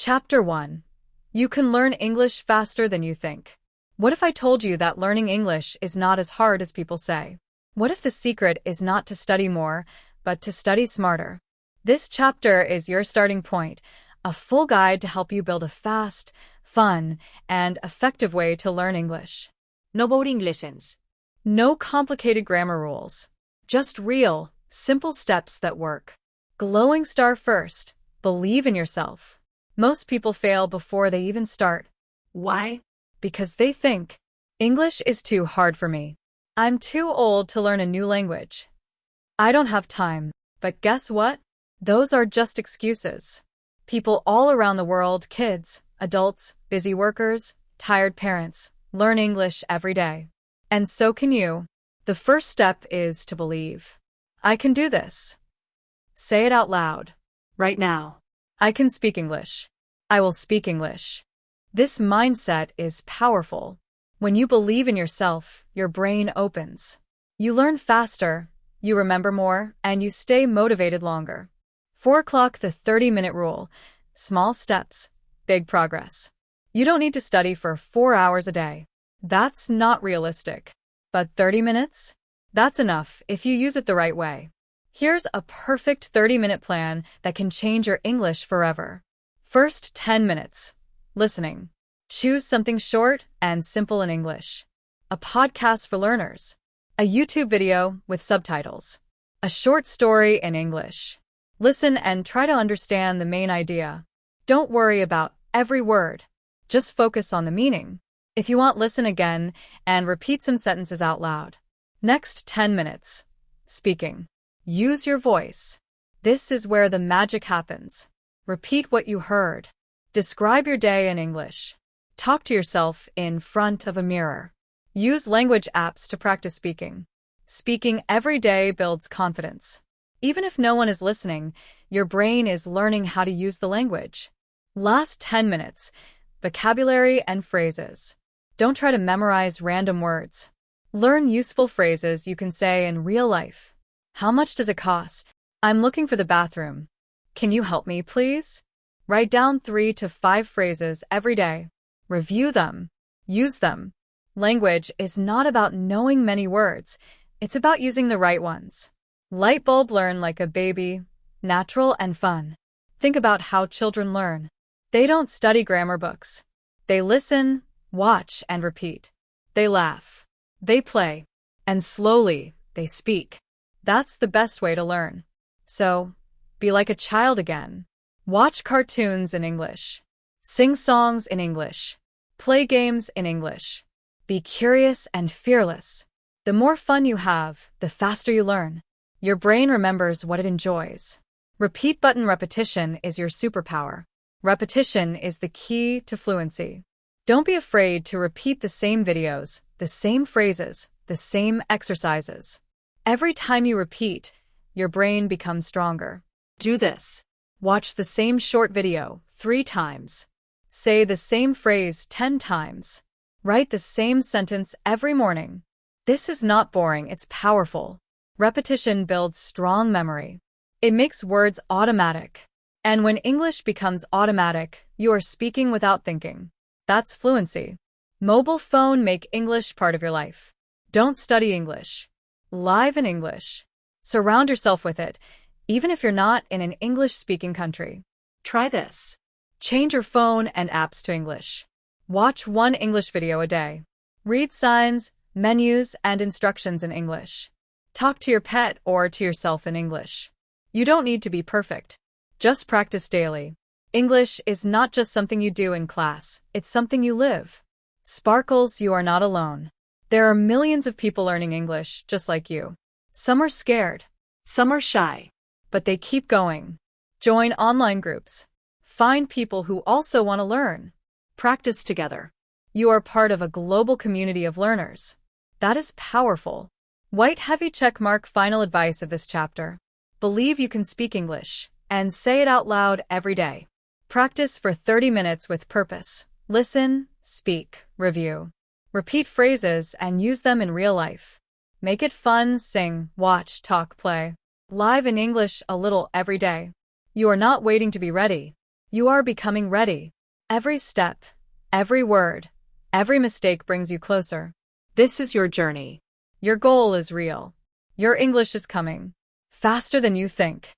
Chapter 1. You can learn English faster than you think. What if I told you that learning English is not as hard as people say? What if the secret is not to study more, but to study smarter? This chapter is your starting point, a full guide to help you build a fast, fun, and effective way to learn English. No boring lessons. No complicated grammar rules. Just real, simple steps that work. Glowing star first. Believe in yourself. Most people fail before they even start. Why? Because they think, English is too hard for me. I'm too old to learn a new language. I don't have time. But guess what? Those are just excuses. People all around the world, kids, adults, busy workers, tired parents, learn English every day. And so can you. The first step is to believe. I can do this. Say it out loud. Right now. I can speak English. I will speak English. This mindset is powerful. When you believe in yourself, your brain opens. You learn faster, you remember more, and you stay motivated longer. 4 o'clock, the 30-minute rule. Small steps, big progress. You don't need to study for 4 hours a day. That's not realistic. But 30 minutes? That's enough if you use it the right way. Here's a perfect 30-minute plan that can change your English forever. First 10 minutes. Listening. Choose something short and simple in English. A podcast for learners. A YouTube video with subtitles. A short story in English. Listen and try to understand the main idea. Don't worry about every word. Just focus on the meaning. If you want, listen again and repeat some sentences out loud. Next 10 minutes. Speaking. Use your voice. This is where the magic happens. Repeat what you heard. Describe your day in English. Talk to yourself in front of a mirror. Use language apps to practice speaking. Speaking every day builds confidence. Even if no one is listening, your brain is learning how to use the language. Last 10 minutes. Vocabulary and phrases. Don't try to memorize random words. Learn useful phrases you can say in real life. How much does it cost? I'm looking for the bathroom. Can you help me, please? Write down 3 to 5 phrases every day. Review them. Use them. Language is not about knowing many words. It's about using the right ones. Light bulb learn like a baby, natural and fun. Think about how children learn. They don't study grammar books. They listen, watch, and repeat. They laugh. They play. And slowly, they speak. That's the best way to learn. So, be like a child again. Watch cartoons in English. Sing songs in English. Play games in English. Be curious and fearless. The more fun you have, the faster you learn. Your brain remembers what it enjoys. Repeat button repetition is your superpower. Repetition is the key to fluency. Don't be afraid to repeat the same videos, the same phrases, the same exercises. Every time you repeat, your brain becomes stronger. Do this. Watch the same short video 3 times. Say the same phrase 10 times. Write the same sentence every morning. This is not boring, it's powerful. Repetition builds strong memory. It makes words automatic. And when English becomes automatic, you are speaking without thinking. That's fluency. Mobile phone make English part of your life. Don't study English. Live in English. Surround yourself with it, even if you're not in an English-speaking country. Try this. Change your phone and apps to English. Watch 1 English video a day. Read signs, menus, and instructions in English. Talk to your pet or to yourself in English. You don't need to be perfect. Just practice daily. English is not just something you do in class, it's something you live. Sparkles, you are not alone. There are millions of people learning English just like you. Some are scared. Some are shy. But they keep going. Join online groups. Find people who also want to learn. Practice together. You are part of a global community of learners. That is powerful. White heavy check mark. Final advice of this chapter. Believe you can speak English, and say it out loud every day. Practice for 30 minutes with purpose. Listen, speak, review. Repeat phrases and use them in real life. Make it fun, sing, watch, talk, play. Live in English a little every day. You are not waiting to be ready. You are becoming ready. Every step, every word, every mistake brings you closer. This is your journey. Your goal is real. Your English is coming. Faster than you think.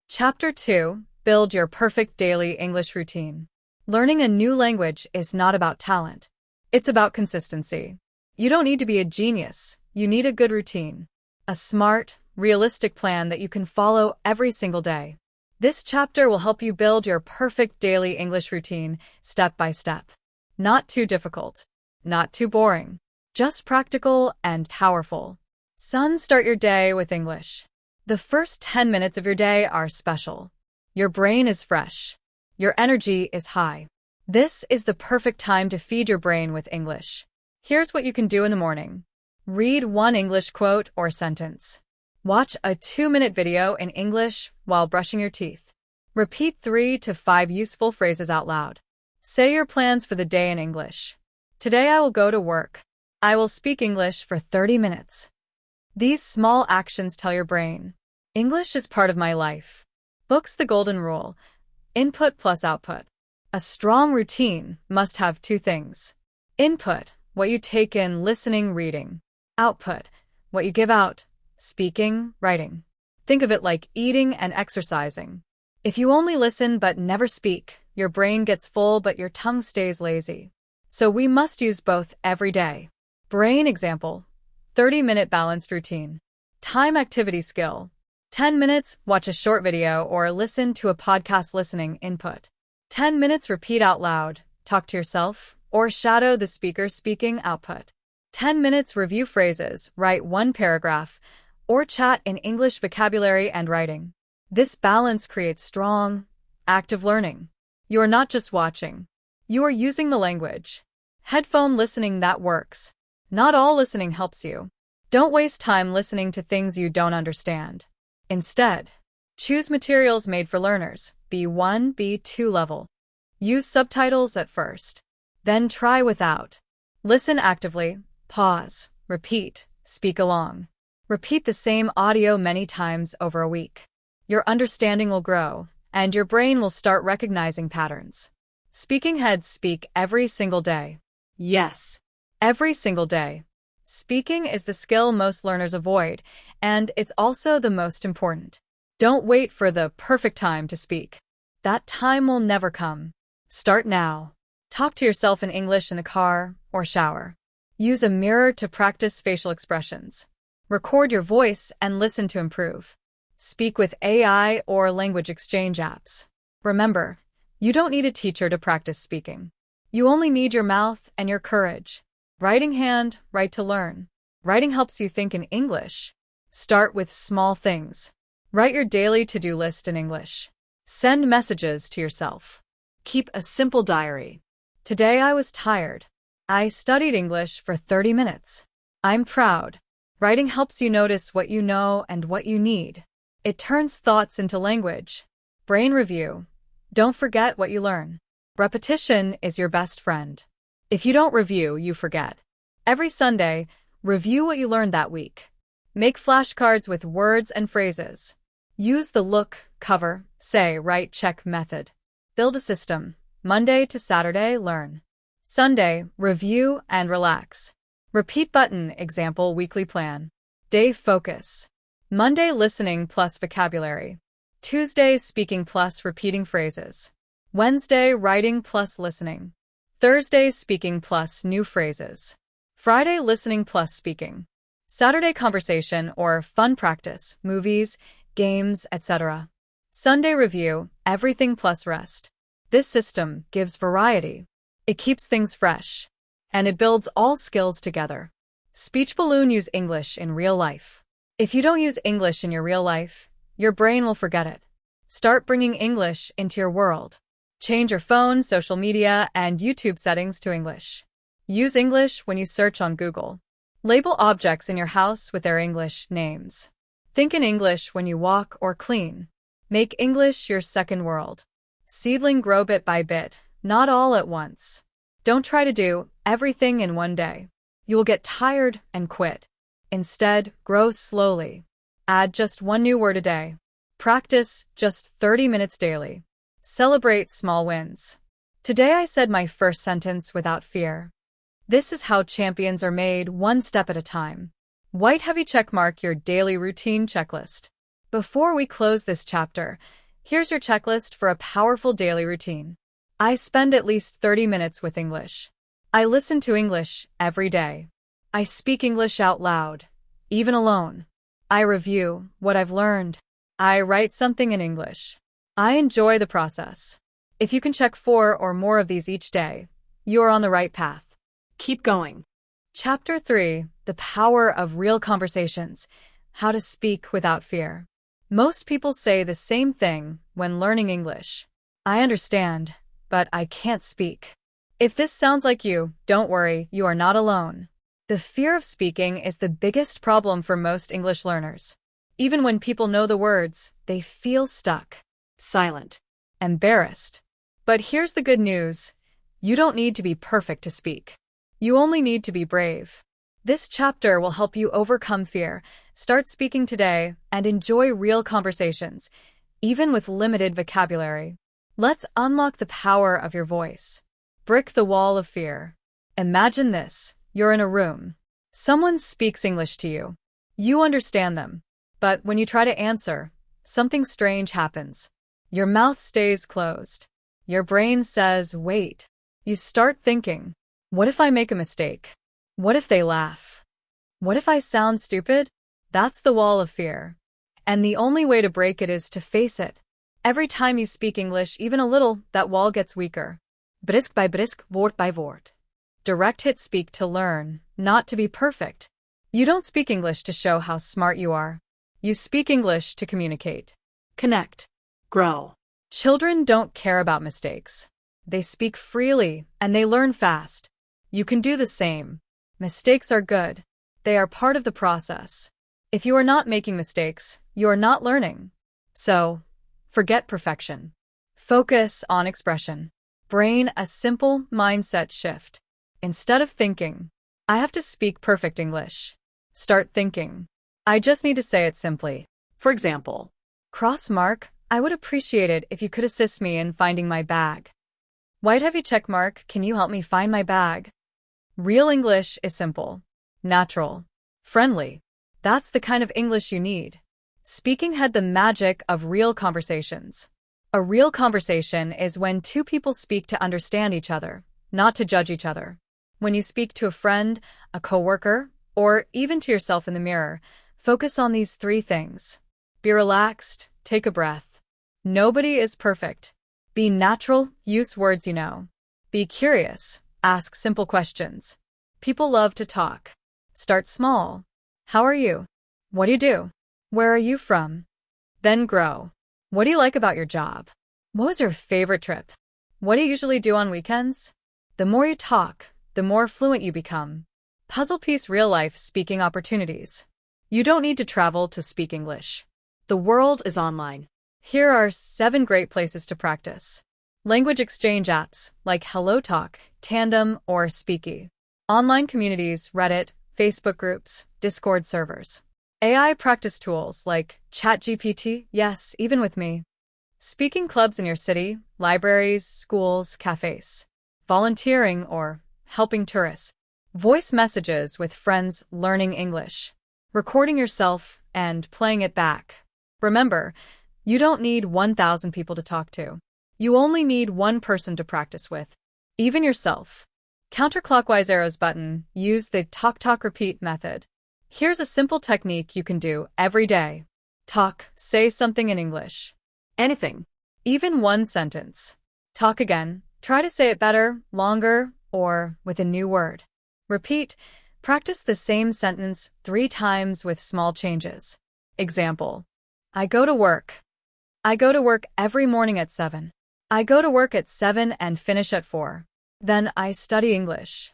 Chapter 2. Build your perfect daily English routine. Learning a new language is not about talent. It's about consistency. You don't need to be a genius. You need a good routine. A smart, realistic plan that you can follow every single day. This chapter will help you build your perfect daily English routine step by step. Not too difficult. Not too boring. Just practical and powerful. Start your day with English. The first 10 minutes of your day are special. Your brain is fresh. Your energy is high. This is the perfect time to feed your brain with English. Here's what you can do in the morning. Read one English quote or sentence. Watch a 2-minute video in English while brushing your teeth. Repeat 3 to 5 useful phrases out loud. Say your plans for the day in English. Today I will go to work. I will speak English for 30 minutes. These small actions tell your brain, English is part of my life. Book's the golden rule. Input plus output. A strong routine must have 2 things. Input, what you take in listening, reading. Output, what you give out, speaking, writing. Think of it like eating and exercising. If you only listen but never speak, your brain gets full but your tongue stays lazy. So we must use both every day. Brain example, 30-minute balanced routine. Time activity skill. 10 minutes, watch a short video or listen to a podcast listening input. 10 minutes, repeat out loud, talk to yourself, or shadow the speaker speaking output. 10 minutes, review phrases, write 1 paragraph, or chat in English vocabulary and writing. This balance creates strong, active learning. You are not just watching. You are using the language. Headphone listening that works. Not all listening helps you. Don't waste time listening to things you don't understand. Instead, choose materials made for learners, B1, B2 level. Use subtitles at first. Then try without. Listen actively, pause, repeat, speak along. Repeat the same audio many times over a week. Your understanding will grow, and your brain will start recognizing patterns. Speaking heads speak every single day. Yes. Every single day. Speaking is the skill most learners avoid, and it's also the most important. Don't wait for the perfect time to speak. That time will never come. Start now. Talk to yourself in English in the car or shower. Use a mirror to practice facial expressions. Record your voice and listen to improve. Speak with AI or language exchange apps. Remember, you don't need a teacher to practice speaking. You only need your mouth and your courage. Writing hand, write to learn. Writing helps you think in English. Start with small things. Write your daily to-do list in English. Send messages to yourself. Keep a simple diary. Today I was tired. I studied English for 30 minutes. I'm proud. Writing helps you notice what you know and what you need. It turns thoughts into language. Brain review. Don't forget what you learn. Repetition is your best friend. If you don't review, you forget. Every Sunday, review what you learned that week. Make flashcards with words and phrases. Use the look, cover, say, write, check method. Build a system. Monday to Saturday, learn. Sunday, review and relax. Repeat button, example, weekly plan. Day focus. Monday, listening plus vocabulary. Tuesday, speaking plus repeating phrases. Wednesday, writing plus listening. Thursday, speaking plus new phrases. Friday, listening plus speaking. Saturday, conversation or fun practice, movies, games, etc. Sunday, review, everything plus rest. This system gives variety. It keeps things fresh. And it builds all skills together. Speech balloon, use English in real life. If you don't use English in your real life, your brain will forget it. Start bringing English into your world. Change your phone, social media, and YouTube settings to English. Use English when you search on Google. Label objects in your house with their English names. Think in English when you walk or clean. Make English your second world. Seedling, grow bit by bit, not all at once. Don't try to do everything in one day. You will get tired and quit. Instead, grow slowly. Add just one new word a day. Practice just 30 minutes daily. Celebrate small wins. Today I said my first sentence without fear. This is how champions are made, one step at a time. White heavy checkmark your daily routine checklist. Before we close this chapter, here's your checklist for a powerful daily routine. I spend at least 30 minutes with English. I listen to English every day. I speak English out loud, even alone. I review what I've learned. I write something in English. I enjoy the process. If you can check 4 or more of these each day, you are on the right path. Keep going. Chapter 3: The Power of Real Conversations. How to Speak Without Fear. Most people say the same thing when learning English. I understand, but I can't speak. If this sounds like you, don't worry, you are not alone. The fear of speaking is the biggest problem for most English learners. Even when people know the words, they feel stuck, Silent. embarrassed. But here's the good news. You don't need to be perfect to speak. You only need to be brave. This chapter will help you overcome fear, start speaking today, and enjoy real conversations, even with limited vocabulary. Let's unlock the power of your voice. Break the wall of fear. Imagine this. You're in a room. Someone speaks English to you. You understand them. But when you try to answer, something strange happens. Your mouth stays closed. Your brain says, wait. You start thinking, what if I make a mistake? What if they laugh? What if I sound stupid? That's the wall of fear. And the only way to break it is to face it. Every time you speak English, even a little, that wall gets weaker. Brisk by brisk, word by word. Direct hit speak to learn, not to be perfect. You don't speak English to show how smart you are. You speak English to communicate. Connect. Grow. Children don't care about mistakes. They speak freely, and they learn fast. You can do the same. Mistakes are good. They are part of the process. If you are not making mistakes, you are not learning. So, forget perfection. Focus on expression. Brain a simple mindset shift. Instead of thinking, I have to speak perfect English, start thinking, I just need to say it simply. For example, Cross mark, I would appreciate it if you could assist me in finding my bag. White heavy check mark, can you help me find my bag? Real English is simple, natural, friendly. That's the kind of English you need. Speaking had the magic of real conversations. A real conversation is when two people speak to understand each other, not to judge each other. When you speak to a friend, a coworker, or even to yourself in the mirror, focus on these 3 things. Be relaxed, take a breath. Nobody is perfect. Be natural, use words you know. Be curious, ask simple questions. People love to talk. Start small. How are you? What do you do? Where are you from? Then grow. What do you like about your job? What was your favorite trip? What do you usually do on weekends? The more you talk, the more fluent you become. Puzzle piece real-life speaking opportunities. You don't need to travel to speak English. the world is online. Here are 7 great places to practice. Language exchange apps like HelloTalk, Tandem, or Speaky. Online communities, Reddit, Facebook groups, Discord servers. AI practice tools like ChatGPT, yes, even with me. Speaking clubs in your city, libraries, schools, cafes. Volunteering or helping tourists. Voice messages with friends learning English. Recording yourself and playing it back. Remember, you don't need 1,000 people to talk to. You only need one person to practice with, even yourself. Counterclockwise arrows button, use the talk-talk-repeat method. Here's a simple technique you can do every day. Talk, say something in English. Anything. Even one sentence. Talk again, try to say it better, longer, or with a new word. Repeat, practice the same sentence 3 times with small changes. Example. I go to work. I go to work every morning at 7. I go to work at 7 and finish at 4. Then I study English.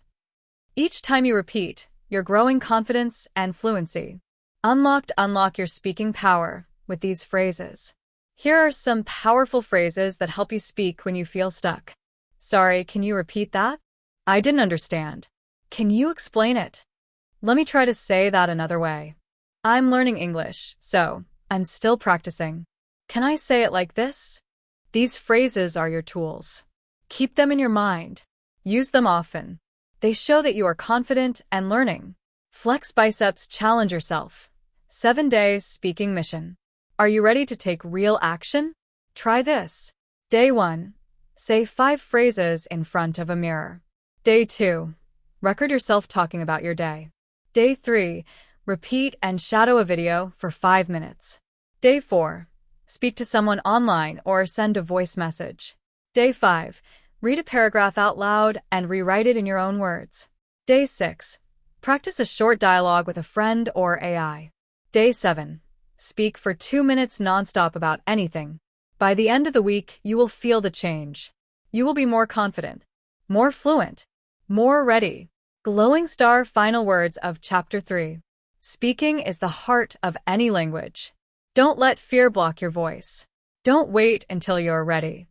Each time you repeat, you're growing confidence and fluency. Unlock your speaking power with these phrases. Here are some powerful phrases that help you speak when you feel stuck. Sorry, can you repeat that? I didn't understand. Can you explain it? Let me try to say that another way. I'm learning English, so I'm still practicing. Can I say it like this? These phrases are your tools. Keep them in your mind. Use them often. They show that you are confident and learning. Flex biceps, challenge yourself. 7 days speaking mission. Are you ready to take real action? Try this. Day 1. Say 5 phrases in front of a mirror. Day 2. Record yourself talking about your day. Day 3. Repeat and shadow a video for 5 minutes. Day 4. Speak to someone online or send a voice message. Day 5. Read a paragraph out loud and rewrite it in your own words. Day 6. Practice a short dialogue with a friend or AI. Day 7. Speak for 2 minutes nonstop about anything. By the end of the week, you will feel the change. You will be more confident, more fluent, more ready. Glowing star final words of Chapter 3. Speaking is the heart of any language. Don't let fear block your voice. Don't wait until you're ready.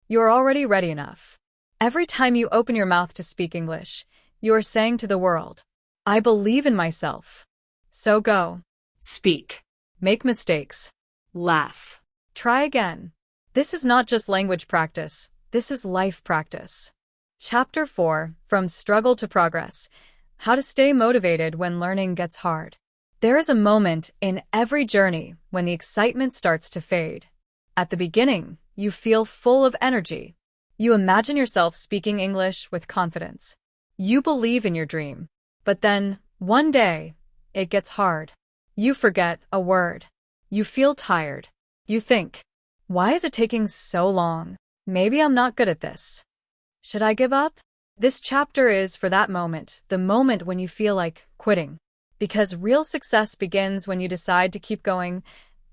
You're already ready enough. Every time you open your mouth to speak English, you are saying to the world, I believe in myself. So go. Speak. Make mistakes. Laugh. Try again. This is not just language practice. This is life practice. Chapter 4. From Struggle to Progress. How to stay motivated when learning gets hard. There is a moment in every journey when the excitement starts to fade. At the beginning, you feel full of energy. You imagine yourself speaking English with confidence. You believe in your dream. But then, one day, it gets hard. You forget a word. You feel tired. You think, why is it taking so long? Maybe I'm not good at this. Should I give up? This chapter is for that moment, the moment when you feel like quitting. Because real success begins when you decide to keep going,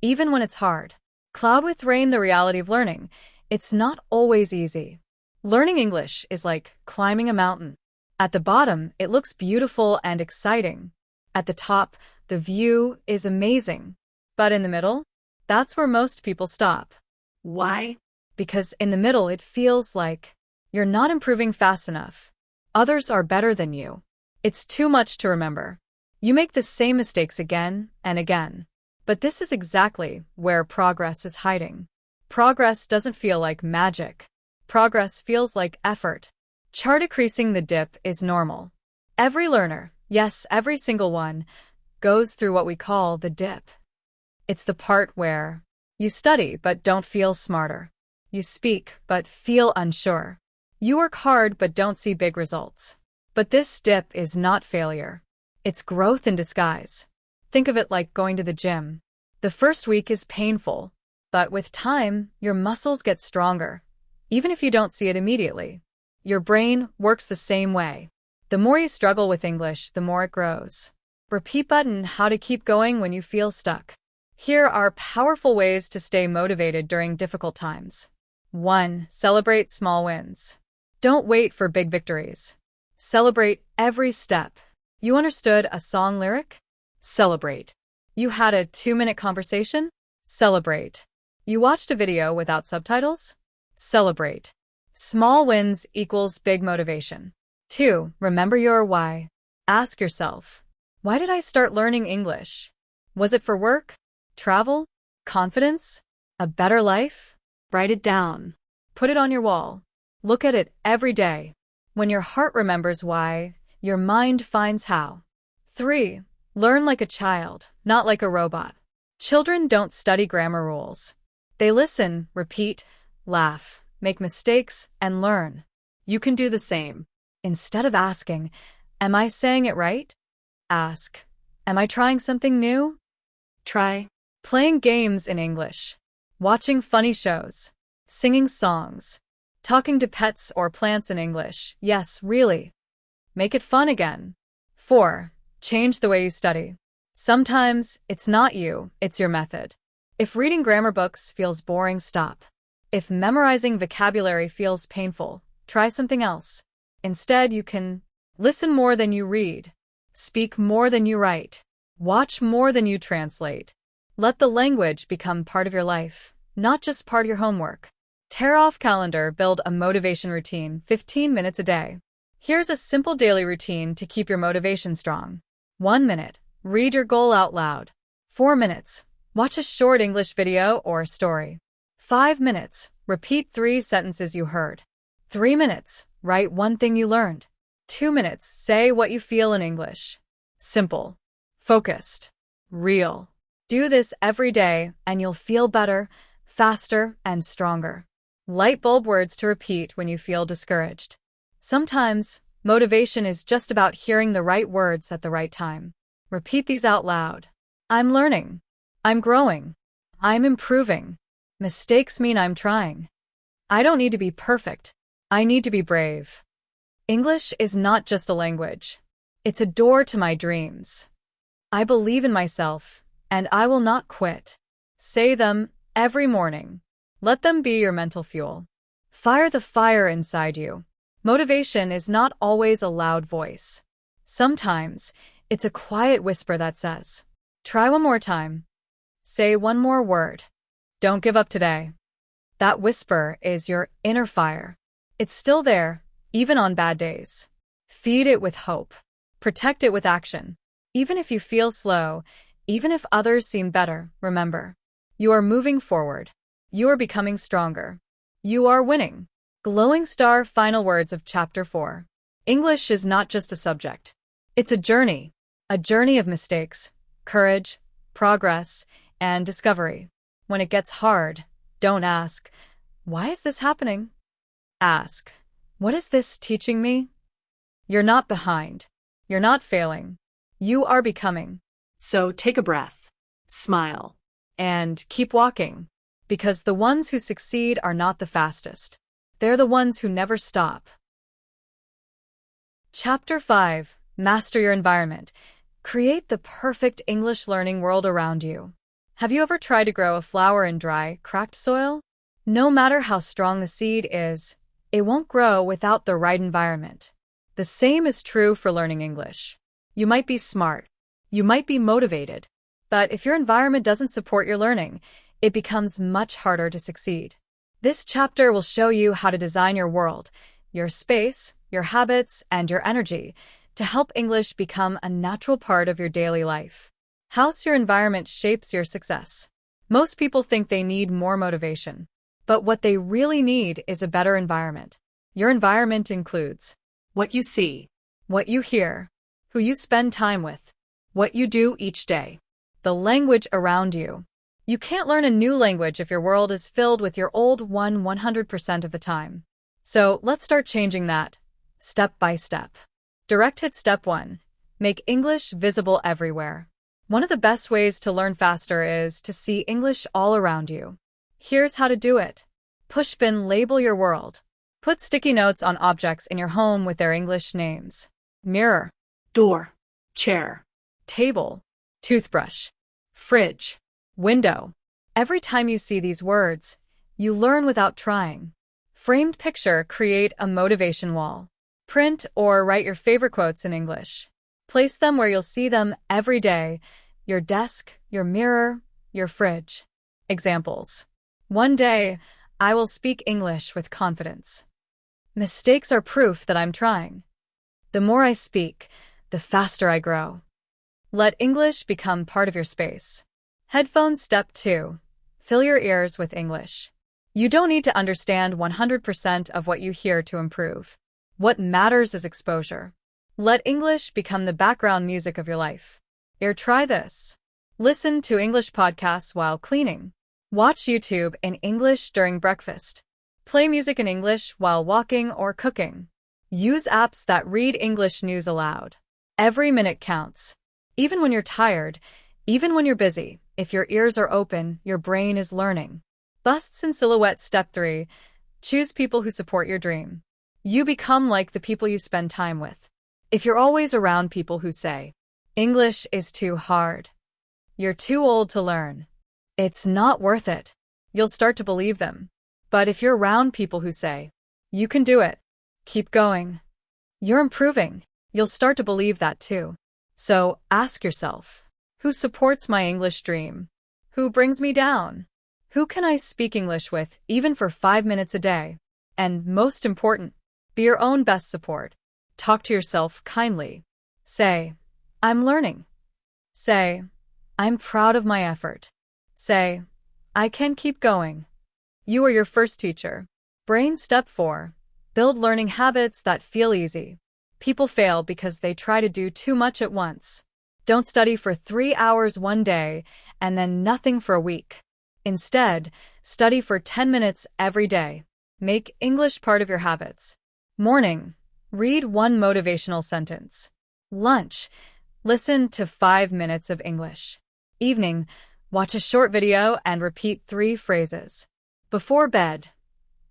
even when it's hard. Cloud with Rain, the reality of learning. It's not always easy. Learning English is like climbing a mountain. At the bottom, it looks beautiful and exciting. At the top, the view is amazing. But in the middle, that's where most people stop. Why? Because in the middle, it feels like you're not improving fast enough. Others are better than you. It's too much to remember. You make the same mistakes again and again. But this is exactly where progress is hiding. Progress doesn't feel like magic. Progress feels like effort. Decreasing the dip is normal. Every learner, yes, every single one, goes through what we call the dip. It's the part where you study but don't feel smarter. You speak but feel unsure. You work hard but don't see big results. But this dip is not failure. It's growth in disguise. Think of it like going to the gym. The first week is painful, but with time, your muscles get stronger, even if you don't see it immediately. Your brain works the same way. The more you struggle with English, the more it grows. Repeat button, how to keep going when you feel stuck. Here are powerful ways to stay motivated during difficult times. 1. Celebrate small wins. Don't wait for big victories. Celebrate every step. You understood a song lyric? Celebrate. You had a 2-minute conversation? Celebrate. You watched a video without subtitles? Celebrate. Small wins equals big motivation. 2. Remember your why. Ask yourself, why did I start learning English? Was it for work? Travel? Confidence? A better life? Write it down. Put it on your wall. Look at it every day. When your heart remembers why, your mind finds how. 3. Learn like a child, not like a robot. Children don't study grammar rules. They listen, repeat, laugh, make mistakes, and learn. You can do the same. Instead of asking, am I saying it right? Ask, am I trying something new? Try playing games in English, watching funny shows, singing songs, talking to pets or plants in English. Yes, really. Make it fun again. 4. Change the way you study. Sometimes it's not you, it's your method. If reading grammar books feels boring, stop. If memorizing vocabulary feels painful, try something else. Instead, you can listen more than you read, speak more than you write, watch more than you translate. Let the language become part of your life, not just part of your homework. Tear off calendar, build a motivation routine, 15 minutes a day. Here's a simple daily routine to keep your motivation strong. 1 minute, read your goal out loud. 4 minutes, watch a short English video or story. 5 minutes, repeat 3 sentences you heard. 3 minutes, write one thing you learned. 2 minutes, say what you feel in English. Simple, focused, real. Do this every day and you'll feel better, faster, and stronger. Light bulb words to repeat when you feel discouraged. Sometimes, motivation is just about hearing the right words at the right time. Repeat these out loud. I'm learning. I'm growing. I'm improving. Mistakes mean I'm trying. I don't need to be perfect. I need to be brave. English is not just a language. It's a door to my dreams. I believe in myself, and I will not quit. Say them every morning. Let them be your mental fuel. Fire the fire inside you. Motivation is not always a loud voice. Sometimes, it's a quiet whisper that says, try one more time. Say one more word. Don't give up today. That whisper is your inner fire. It's still there, even on bad days. Feed it with hope. Protect it with action. Even if you feel slow, even if others seem better, remember, you are moving forward. You are becoming stronger. You are winning. Glowing star final words of Chapter 4. English is not just a subject. It's a journey of mistakes, courage, progress, and discovery. When it gets hard, don't ask, why is this happening? Ask, what is this teaching me? You're not behind. You're not failing. You are becoming. So take a breath, smile, And keep walking. Because the ones who succeed are not the fastest. They're the ones who never stop. Chapter 5. Master your environment. Create the perfect English learning world around you. Have you ever tried to grow a flower in dry, cracked soil? No matter how strong the seed is, it won't grow without the right environment. The same is true for learning English. You might be smart. You might be motivated. But if your environment doesn't support your learning, it becomes much harder to succeed. This chapter will show you how to design your world, your space, your habits, and your energy to help English become a natural part of your daily life. How your environment shapes your success. Most people think they need more motivation, but what they really need is a better environment. Your environment includes what you see, what you hear, who you spend time with, what you do each day, the language around you. You can't learn a new language if your world is filled with your old one 100% of the time. So let's start changing that, step by step. Direct hit step 1. Make English visible everywhere. One of the best ways to learn faster is to see English all around you. Here's how to do it. Pushpin label your world. Put sticky notes on objects in your home with their English names. Mirror, door, chair, table, toothbrush, fridge, window. Every time you see these words, you learn without trying. Framed picture, create a motivation wall. Print or write your favorite quotes in English. Place them where you'll see them every day, your desk, your mirror, your fridge. Examples. One day, I will speak English with confidence. Mistakes are proof that I'm trying. The more I speak, the faster I grow. Let English become part of your space. Headphones step 2. Fill your ears with English. You don't need to understand 100% of what you hear to improve. What matters is exposure. Let English become the background music of your life. Try this. Listen to English podcasts while cleaning. Watch YouTube in English during breakfast. Play music in English while walking or cooking. Use apps that read English news aloud. Every minute counts. Even when you're tired, even when you're busy, if your ears are open, your brain is learning. Busts and silhouettes step 3. Choose people who support your dream. You become like the people you spend time with. If you're always around people who say, English is too hard, you're too old to learn, it's not worth it, you'll start to believe them. But if you're around people who say, you can do it, keep going, you're improving, you'll start to believe that too. So ask yourself, who supports my English dream? Who brings me down? Who can I speak English with, even for 5 minutes a day? And most important, be your own best support. Talk to yourself kindly. Say, I'm learning. Say, I'm proud of my effort. Say, I can keep going. You are your first teacher. Brain step 4. Build learning habits that feel easy. People fail because they try to do too much at once. Don't study for 3 hours one day and then nothing for a week. Instead, study for 10 minutes every day. Make English part of your habits. Morning. Read one motivational sentence. Lunch. Listen to 5 minutes of English. Evening. Watch a short video and repeat 3 phrases. Before bed.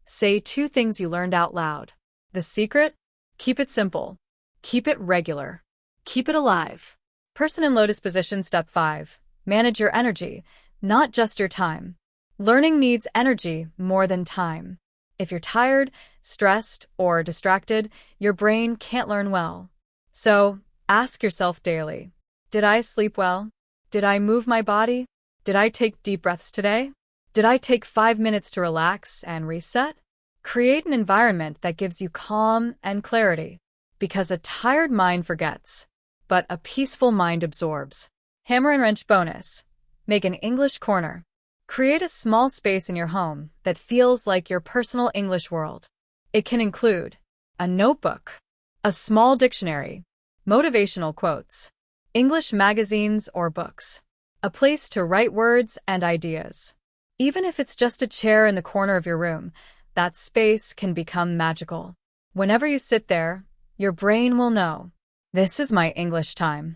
Say 2 things you learned out loud. The secret? Keep it simple. Keep it regular. Keep it alive. Person in lotus position step 5. Manage your energy, not just your time. Learning needs energy more than time. If you're tired, stressed, or distracted, your brain can't learn well. So, ask yourself daily, did I sleep well? Did I move my body? Did I take deep breaths today? Did I take 5 minutes to relax and reset? Create an environment that gives you calm and clarity, because a tired mind forgets, but a peaceful mind absorbs. Hammer and wrench bonus. Make an English corner. Create a small space in your home that feels like your personal English world. It can include a notebook, a small dictionary, motivational quotes, English magazines or books, a place to write words and ideas. Even if it's just a chair in the corner of your room, that space can become magical. Whenever you sit there, your brain will know, this is my English time.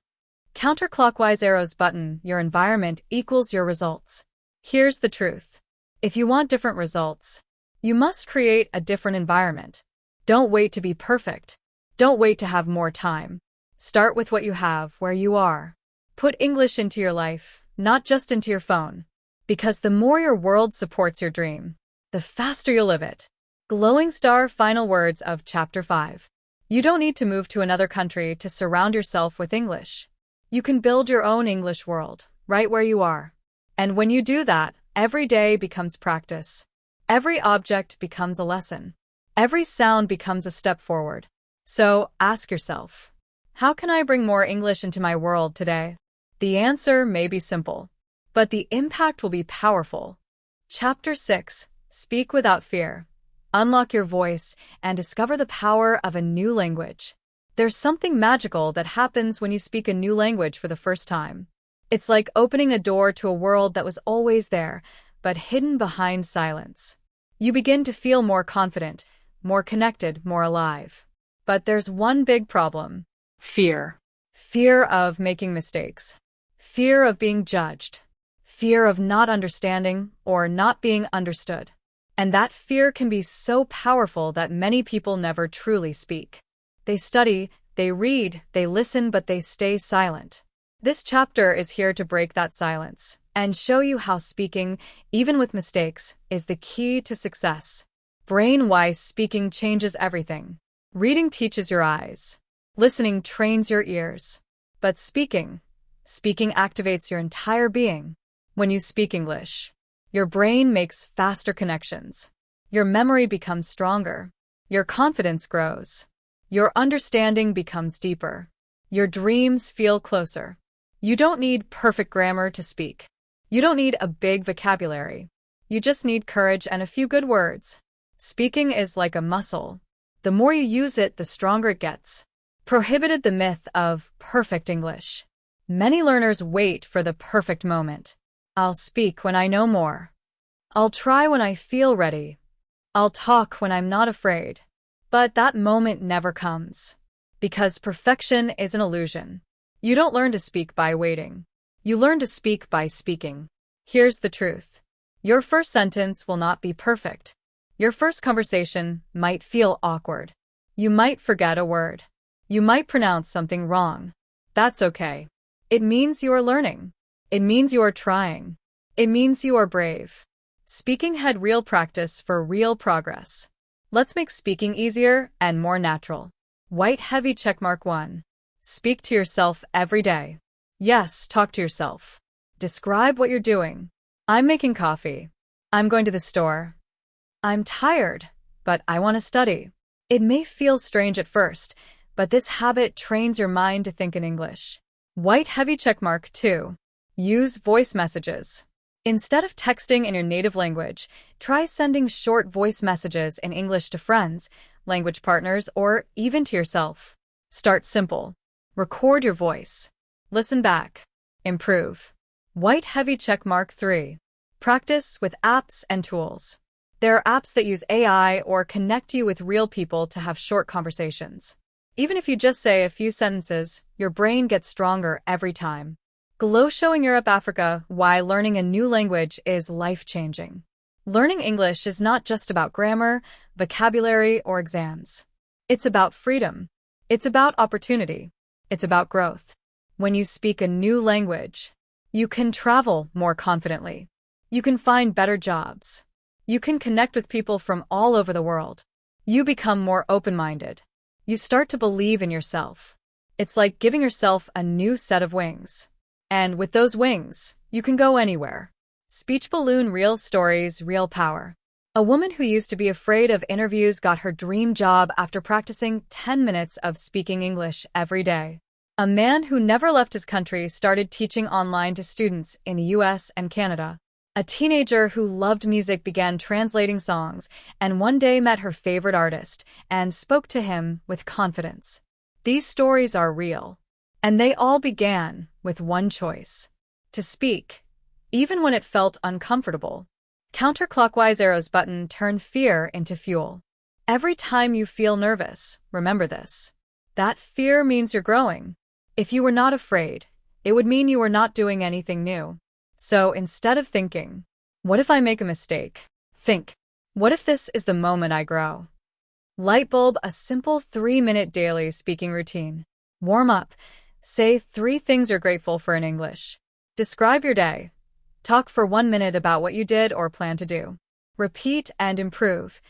Counterclockwise arrows button, your environment equals your results. Here's the truth. If you want different results, you must create a different environment. Don't wait to be perfect. Don't wait to have more time. Start with what you have where you are. Put English into your life, not just into your phone. Because the more your world supports your dream, the faster you'll live it. Glowing star final words of Chapter 5. You don't need to move to another country to surround yourself with English. You can build your own English world, right where you are. And when you do that, every day becomes practice. Every object becomes a lesson. Every sound becomes a step forward. So, ask yourself, how can I bring more English into my world today? The answer may be simple, but the impact will be powerful. Chapter 6. Speak without fear. Unlock your voice and discover the power of a new language. There's something magical that happens when you speak a new language for the first time. It's like opening a door to a world that was always there, but hidden behind silence. You begin to feel more confident, more connected, more alive. But there's one big problem. Fear. Fear of making mistakes. Fear of being judged. Fear of not understanding or not being understood. And that fear can be so powerful that many people never truly speak. They study, they read, they listen, but they stay silent. This chapter is here to break that silence and show you how speaking, even with mistakes, is the key to success. Brain-wise speaking changes everything. Reading teaches your eyes. Listening trains your ears. But speaking activates your entire being. When you speak English, your brain makes faster connections. Your memory becomes stronger. Your confidence grows. Your understanding becomes deeper. Your dreams feel closer. You don't need perfect grammar to speak. You don't need a big vocabulary. You just need courage and a few good words. Speaking is like a muscle. The more you use it, the stronger it gets. Prohibited the myth of perfect English. Many learners wait for the perfect moment. I'll speak when I know more. I'll try when I feel ready. I'll talk when I'm not afraid. But that moment never comes. Because perfection is an illusion. You don't learn to speak by waiting. You learn to speak by speaking. Here's the truth. Your first sentence will not be perfect. Your first conversation might feel awkward. You might forget a word. You might pronounce something wrong. That's okay. It means you are learning. It means you are trying. It means you are brave. Speaking had real practice for real progress. Let's make speaking easier and more natural. White heavy checkmark 1. Speak to yourself every day. Yes, talk to yourself. Describe what you're doing. I'm making coffee. I'm going to the store. I'm tired, but I want to study. It may feel strange at first, but this habit trains your mind to think in English. White heavy checkmark 2. Use voice messages. Instead of texting in your native language, try sending short voice messages in English to friends, language partners, or even to yourself. Start simple. Record your voice. Listen back. Improve. White heavy checkmark 3. Practice with apps and tools. There are apps that use AI or connect you with real people to have short conversations. Even if you just say a few sentences, your brain gets stronger every time. Glow showing Europe Africa why learning a new language is life-changing. Learning English is not just about grammar, vocabulary, or exams. It's about freedom. It's about opportunity. It's about growth. When you speak a new language, you can travel more confidently. You can find better jobs. You can connect with people from all over the world. You become more open-minded. You start to believe in yourself. It's like giving yourself a new set of wings. And with those wings, you can go anywhere. Speech balloon real stories, real power. A woman who used to be afraid of interviews got her dream job after practicing 10 minutes of speaking English every day. A man who never left his country started teaching online to students in the US and Canada. A teenager who loved music began translating songs and one day met her favorite artist and spoke to him with confidence. These stories are real. And they all began with one choice: to speak, even when it felt uncomfortable. Counterclockwise arrows button turn fear into fuel. Every time you feel nervous, remember this. That fear means you're growing. If you were not afraid, it would mean you were not doing anything new. So instead of thinking, what if I make a mistake? Think, what if this is the moment I grow? Lightbulb, a simple 3-minute daily speaking routine. Warm up. Say 3 things you're grateful for in English. Describe your day. Talk for 1 minute about what you did or plan to do. Repeat and improve.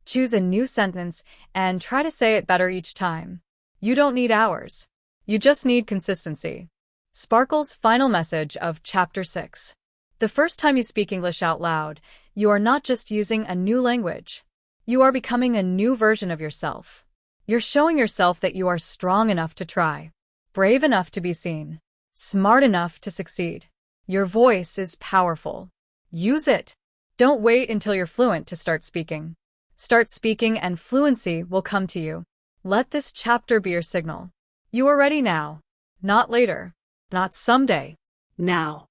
Choose a new sentence and try to say it better each time. You don't need hours. You just need consistency. Sparkle's final message of Chapter 6. The first time you speak English out loud, you are not just using a new language. You are becoming a new version of yourself. You're showing yourself that you are strong enough to try. Brave enough to be seen. Smart enough to succeed. Your voice is powerful. Use it. Don't wait until you're fluent to start speaking. Start speaking and fluency will come to you. Let this chapter be your signal. You are ready now. Not later. Not someday. Now.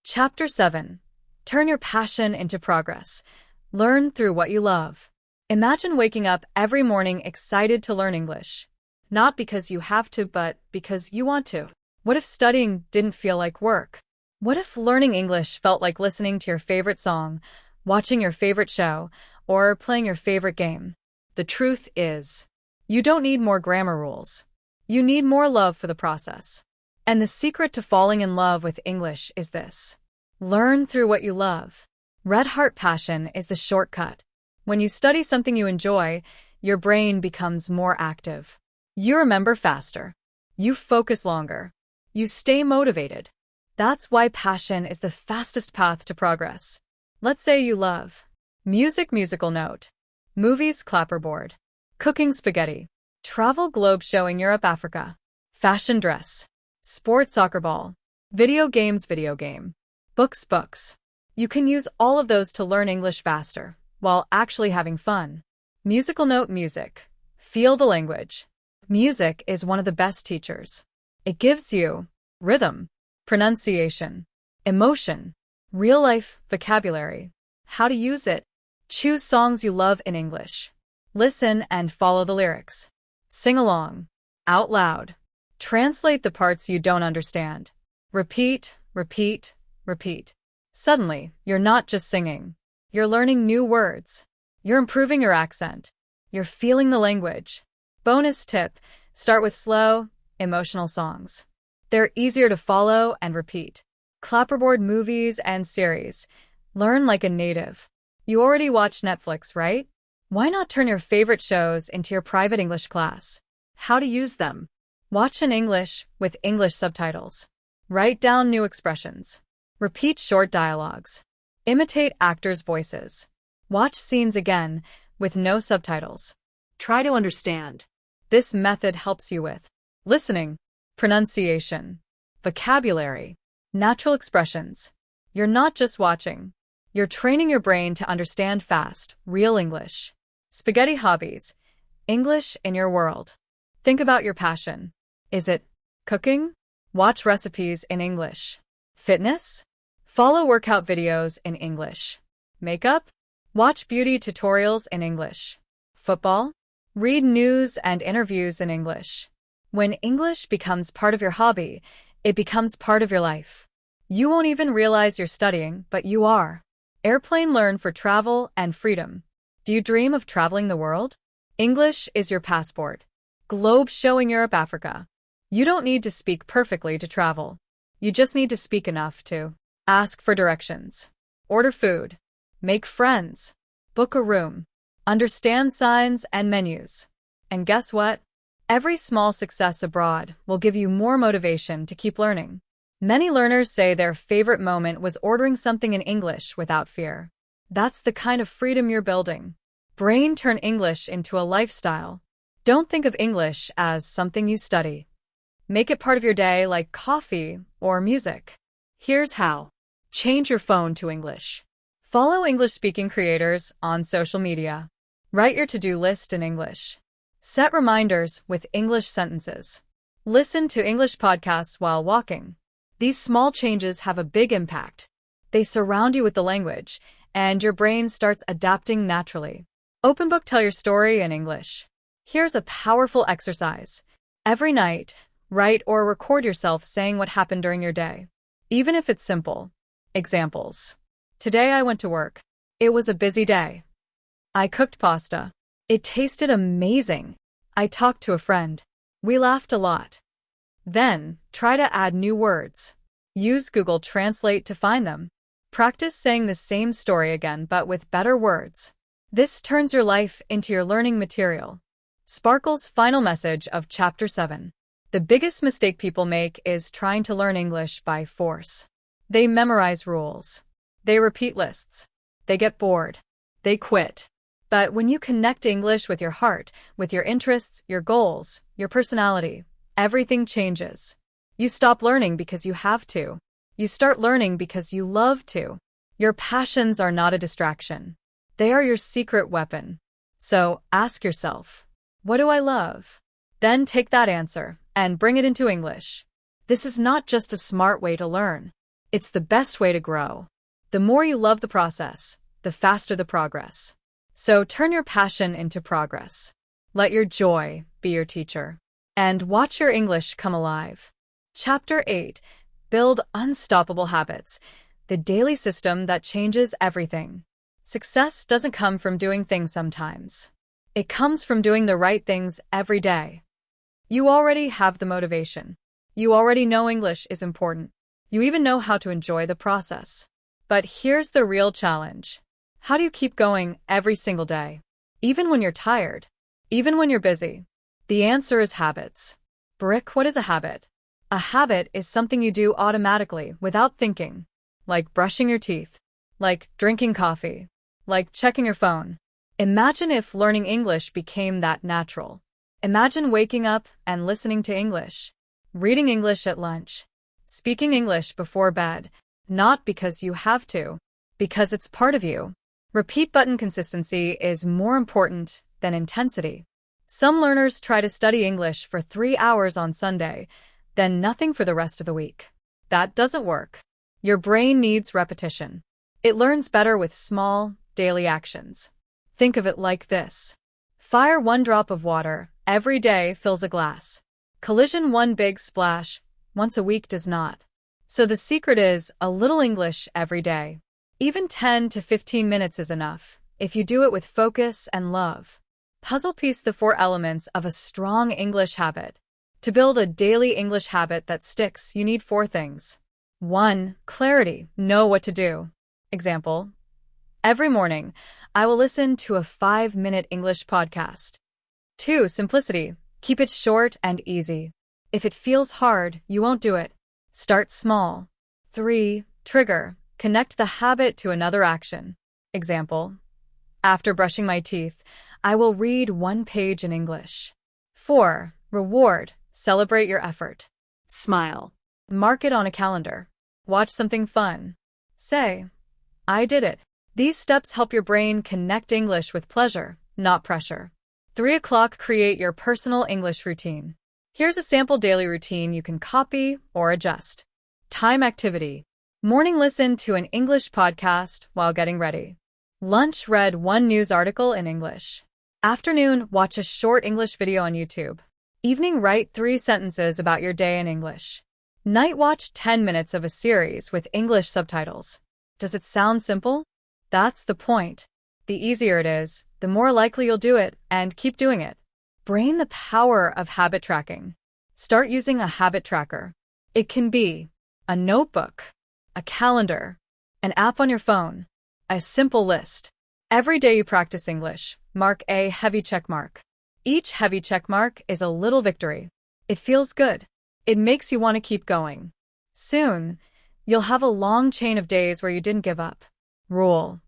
Chapter 7. Turn your passion into progress. Learn through what you love. Imagine waking up every morning excited to learn English. Not because you have to, but because you want to. What if studying didn't feel like work? What if learning English felt like listening to your favorite song, watching your favorite show, or playing your favorite game? The truth is, you don't need more grammar rules. You need more love for the process. And the secret to falling in love with English is this: learn through what you love. Red Heart Passion is the shortcut. When you study something you enjoy, your brain becomes more active. You remember faster. You focus longer. You stay motivated. That's why passion is the fastest path to progress. Let's say you love music, musical note, movies, clapperboard, cooking, spaghetti, travel, globe showing Europe, Africa, fashion, dress, sports, soccer ball, video games, video game, books, books. You can use all of those to learn English faster while actually having fun. Musical note, music. Feel the language. Music is one of the best teachers. It gives you rhythm, pronunciation, emotion, real-life vocabulary, how to use it. Choose songs you love in English. Listen and follow the lyrics. Sing along, out loud. Translate the parts you don't understand. Repeat, repeat, repeat. Suddenly, you're not just singing. You're learning new words. You're improving your accent. You're feeling the language. Bonus tip: start with slow, emotional songs. They're easier to follow and repeat. Clapperboard movies and series. Learn like a native. You already watch Netflix, right? Why not turn your favorite shows into your private English class? How to use them. Watch in English with English subtitles. Write down new expressions. Repeat short dialogues. Imitate actors' voices. Watch scenes again with no subtitles. Try to understand. This method helps you with listening, pronunciation, vocabulary, natural expressions, You're not just watching. You're training your brain to understand fast, real English. Spaghetti hobbies. English in your world. Think about your passion. Is it cooking? Watch recipes in English. Fitness? Follow workout videos in English. Makeup? Watch beauty tutorials in English. Football? Read news and interviews in English. When English becomes part of your hobby, it becomes part of your life. You won't even realize you're studying, but you are. Airplane learn for travel and freedom. Do you dream of traveling the world? English is your passport. Globe showing Europe, Africa. You don't need to speak perfectly to travel. You just need to speak enough to ask for directions, order food, make friends, book a room, understand signs and menus. And guess what? Every small success abroad will give you more motivation to keep learning. Many learners say their favorite moment was ordering something in English without fear. That's the kind of freedom you're building. Brain turn English into a lifestyle. Don't think of English as something you study. Make it part of your day like coffee or music. Here's how. Change your phone to English. Follow English-speaking creators on social media. Write your to-do list in English. Set reminders with English sentences. Listen to English podcasts while walking. These small changes have a big impact. They surround you with the language, and your brain starts adapting naturally. Open book, tell your story in English. Here's a powerful exercise. Every night, write or record yourself saying what happened during your day, even if it's simple. Examples. Today I went to work. It was a busy day. I cooked pasta. It tasted amazing. I talked to a friend. We laughed a lot. Then, try to add new words. Use Google Translate to find them. Practice saying the same story again but with better words. This turns your life into your learning material. Sparkle's final message of Chapter 7. The biggest mistake people make is trying to learn English by force. They memorize rules. They repeat lists. They get bored. They quit. But when you connect English with your heart, with your interests, your goals, your personality, everything changes. You stop learning because you have to. You start learning because you love to. Your passions are not a distraction. They are your secret weapon. So ask yourself, what do I love? Then take that answer and bring it into English. This is not just a smart way to learn. It's the best way to grow. The more you love the process, the faster the progress. So turn your passion into progress. Let your joy be your teacher. And watch your English come alive. Chapter 8. Build unstoppable habits. The daily system that changes everything. Success doesn't come from doing things sometimes. It comes from doing the right things every day. You already have the motivation. You already know English is important. You even know how to enjoy the process. But here's the real challenge. How do you keep going every single day? Even when you're tired? Even when you're busy? The answer is habits. Brick, what is a habit? A habit is something you do automatically without thinking. Like brushing your teeth. Like drinking coffee. Like checking your phone. Imagine if learning English became that natural. Imagine waking up and listening to English. Reading English at lunch. Speaking English before bed. Not because you have to. Because it's part of you. Repeat button consistency is more important than intensity. Some learners try to study English for 3 hours on Sunday, then nothing for the rest of the week. That doesn't work. Your brain needs repetition. It learns better with small, daily actions. Think of it like this. Fire one drop of water every day fills a glass. Collision one big splash once a week does not. So the secret is a little English every day. Even 10 to 15 minutes is enough, if you do it with focus and love. Puzzle piece the 4 elements of a strong English habit. To build a daily English habit that sticks, you need 4 things. 1. Clarity. Know what to do. Example. Every morning, I will listen to a 5-minute English podcast. 2. Simplicity. Keep it short and easy. If it feels hard, you won't do it. Start small. 3. Trigger. Connect the habit to another action. Example. After brushing my teeth, I will read 1 page in English. 4. Reward. Celebrate your effort. Smile. Mark it on a calendar. Watch something fun. Say, I did it. These steps help your brain connect English with pleasure, not pressure. 3 o'clock, create your personal English routine. Here's a sample daily routine you can copy or adjust. Time activity. Morning, listen to an English podcast while getting ready. Lunch, read one news article in English. Afternoon, watch a short English video on YouTube. Evening, write 3 sentences about your day in English. Night, watch 10 minutes of a series with English subtitles. Does it sound simple? That's the point. The easier it is, the more likely you'll do it and keep doing it. Brain the power of habit tracking. Start using a habit tracker. It can be a notebook, a calendar, an app on your phone, a simple list. Every day you practice English, mark a heavy check mark. Each heavy check mark is a little victory. It feels good. It makes you want to keep going. Soon, you'll have a long chain of days where you didn't give up. Rule: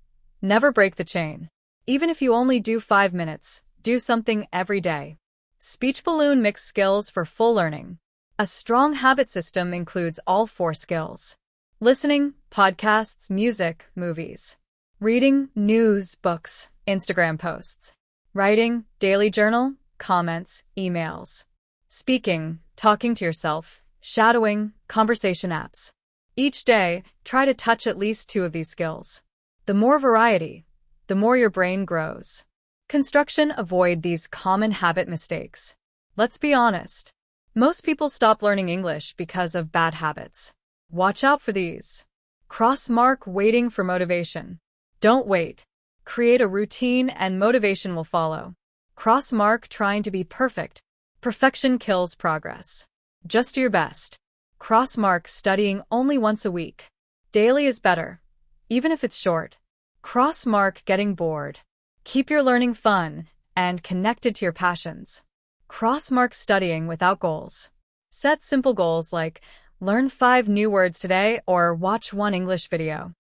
never break the chain. Even if you only do 5 minutes, do something every day. Speech balloon, mix skills for full learning. A strong habit system includes all 4 skills: listening, podcasts, music, movies; reading, news, books, Instagram posts; writing, daily journal, comments, emails; speaking, talking to yourself, shadowing, conversation apps. Each day, try to touch at least 2 of these skills. The more variety, the more your brain grows. Construction: avoid these common habit mistakes. Let's be honest. Most people stop learning English because of bad habits. Watch out for these. Cross-mark waiting for motivation. Don't wait. Create a routine and motivation will follow. Cross-mark trying to be perfect. Perfection kills progress. Just do your best. Cross-mark studying only once a week. Daily is better, even if it's short. Cross-mark getting bored. Keep your learning fun and connected to your passions. Cross-mark studying without goals. Set simple goals like learn 5 new words today or watch 1 English video.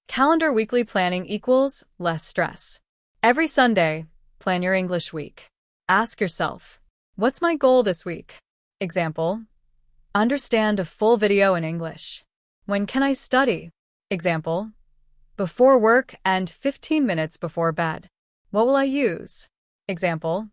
Calendar weekly planning equals less stress. Every Sunday, plan your English week. Ask yourself, what's my goal this week? Example: understand a full video in English. When can I study? Example: before work and 15 minutes before bed. What will I use? Example: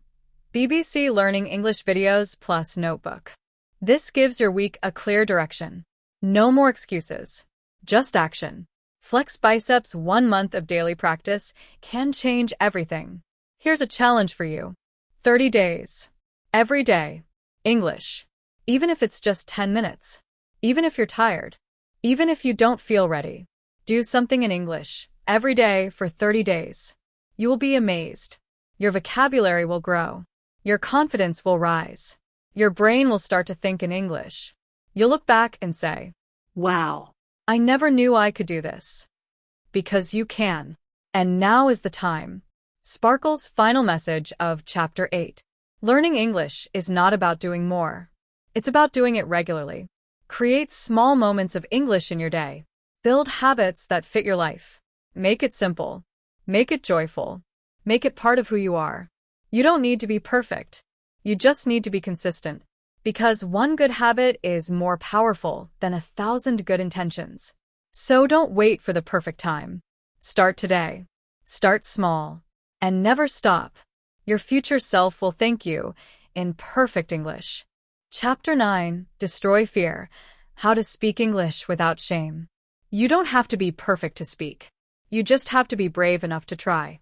BBC Learning English videos plus notebook. This gives your week a clear direction. No more excuses. Just action. Flex biceps. 1 month of daily practice can change everything. Here's a challenge for you. 30 days. Every day. English. Even if it's just 10 minutes. Even if you're tired. Even if you don't feel ready. Do something in English every day for 30 days. You will be amazed. Your vocabulary will grow. Your confidence will rise. Your brain will start to think in English. You'll look back and say, Wow. I never knew I could do this. Because you can. And now is the time. Sparkle's final message of Chapter 8. Learning English is not about doing more. It's about doing it regularly. Create small moments of English in your day. Build habits that fit your life. Make it simple. Make it joyful. Make it part of who you are. You don't need to be perfect. You just need to be consistent. Because 1 good habit is more powerful than 1,000 good intentions. So don't wait for the perfect time. Start today. Start small. And never stop. Your future self will thank you in perfect English. Chapter 9. Destroy Fear. How to speak English without shame. You don't have to be perfect to speak. You just have to be brave enough to try.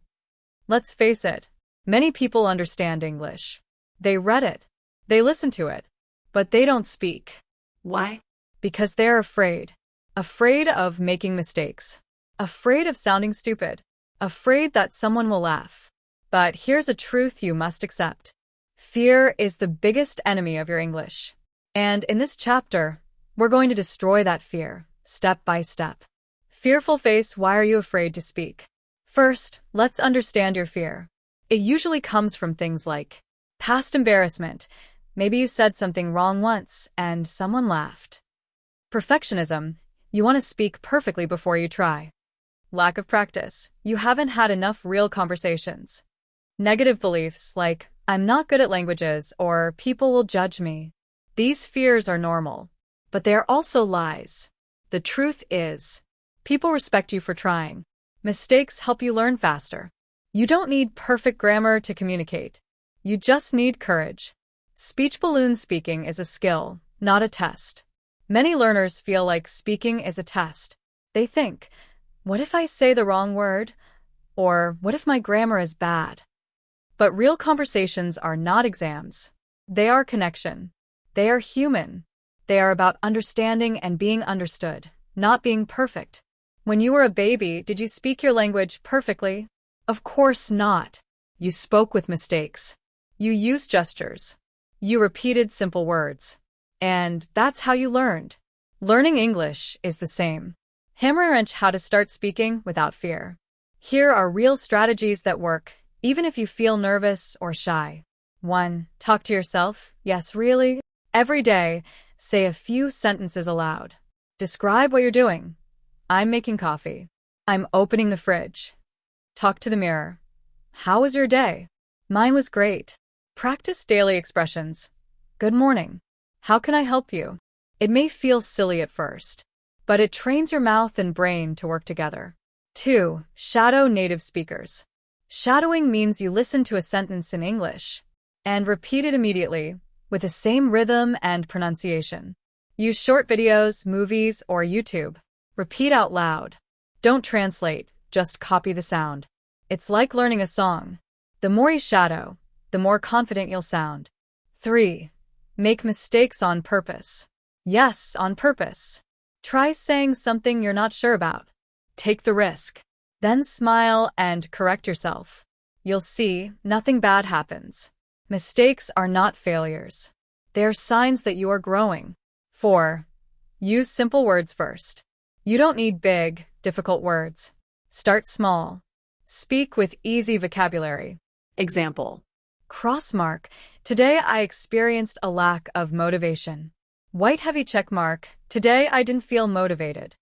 Let's face it, many people understand English. They read it. They listen to it. But they don't speak. Why? Because they're afraid. Afraid of making mistakes. Afraid of sounding stupid. Afraid that someone will laugh. But here's a truth you must accept. Fear is the biggest enemy of your English. And in this chapter, we're going to destroy that fear, step by step. Fearful face. Why are you afraid to speak? First, let's understand your fear. It usually comes from things like past embarrassment. Maybe you said something wrong once and someone laughed. Perfectionism. You want to speak perfectly before you try. Lack of practice. You haven't had enough real conversations. Negative beliefs like, I'm not good at languages or people will judge me. These fears are normal, but they are also lies. The truth is, People respect you for trying. Mistakes help you learn faster. You don't need perfect grammar to communicate. You just need courage. Speech balloon speaking is a skill, not a test. Many learners feel like speaking is a test. They think, what if I say the wrong word? Or what if my grammar is bad? But real conversations are not exams. They are connection. They are human. They are about understanding and being understood, not being perfect. When you were a baby, did you speak your language perfectly? Of course not. You spoke with mistakes. You used gestures. You repeated simple words. And that's how you learned. Learning English is the same. Hammer and wrench how to start speaking without fear. Here are real strategies that work, even if you feel nervous or shy. 1. Talk to yourself. Yes, really? Every day, say a few sentences aloud. Describe what you're doing. I'm making coffee. I'm opening the fridge. Talk to the mirror. How was your day? Mine was great. Practice daily expressions. Good morning. How can I help you? It may feel silly at first, but it trains your mouth and brain to work together. 2. Shadow native speakers. Shadowing means you listen to a sentence in English and repeat it immediately with the same rhythm and pronunciation. Use short videos, movies, or YouTube. Repeat out loud. Don't translate, just copy the sound. It's like learning a song. The more you shadow, the more confident you'll sound. 3. Make mistakes on purpose. Yes, on purpose. Try saying something you're not sure about. Take the risk. Then smile and correct yourself. You'll see, nothing bad happens. Mistakes are not failures. They're signs that you are growing. 4. Use simple words first. You don't need big, difficult words. Start small. Speak with easy vocabulary. Example. Crossmark. Today I experienced a lack of motivation. White heavy check mark. Today I didn't feel motivated.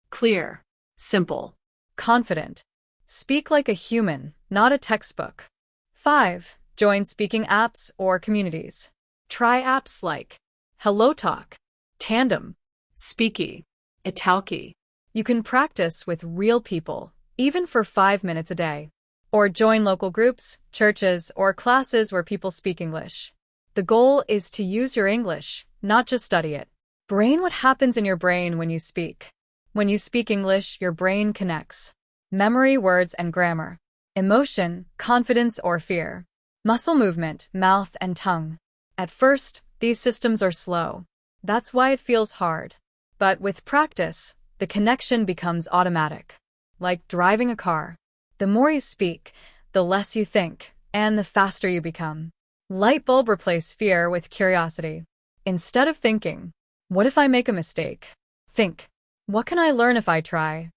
Clear. Simple. Confident. Speak like a human, not a textbook. 5. Join speaking apps or communities. Try apps like HelloTalk, Tandem, Speaky. Italki. You can practice with real people, even for 5 minutes a day. Or join local groups, churches, or classes where people speak English. The goal is to use your English, not just study it. Brain what happens in your brain when you speak. When you speak English, your brain connects. Memory, words, and grammar. Emotion, confidence, or fear. Muscle movement, mouth, and tongue. At first, these systems are slow. That's why it feels hard. But with practice, the connection becomes automatic. Like driving a car. The more you speak, the less you think, and the faster you become. Light bulb replace fear with curiosity. Instead of thinking, what if I make a mistake? Think, what can I learn if I try?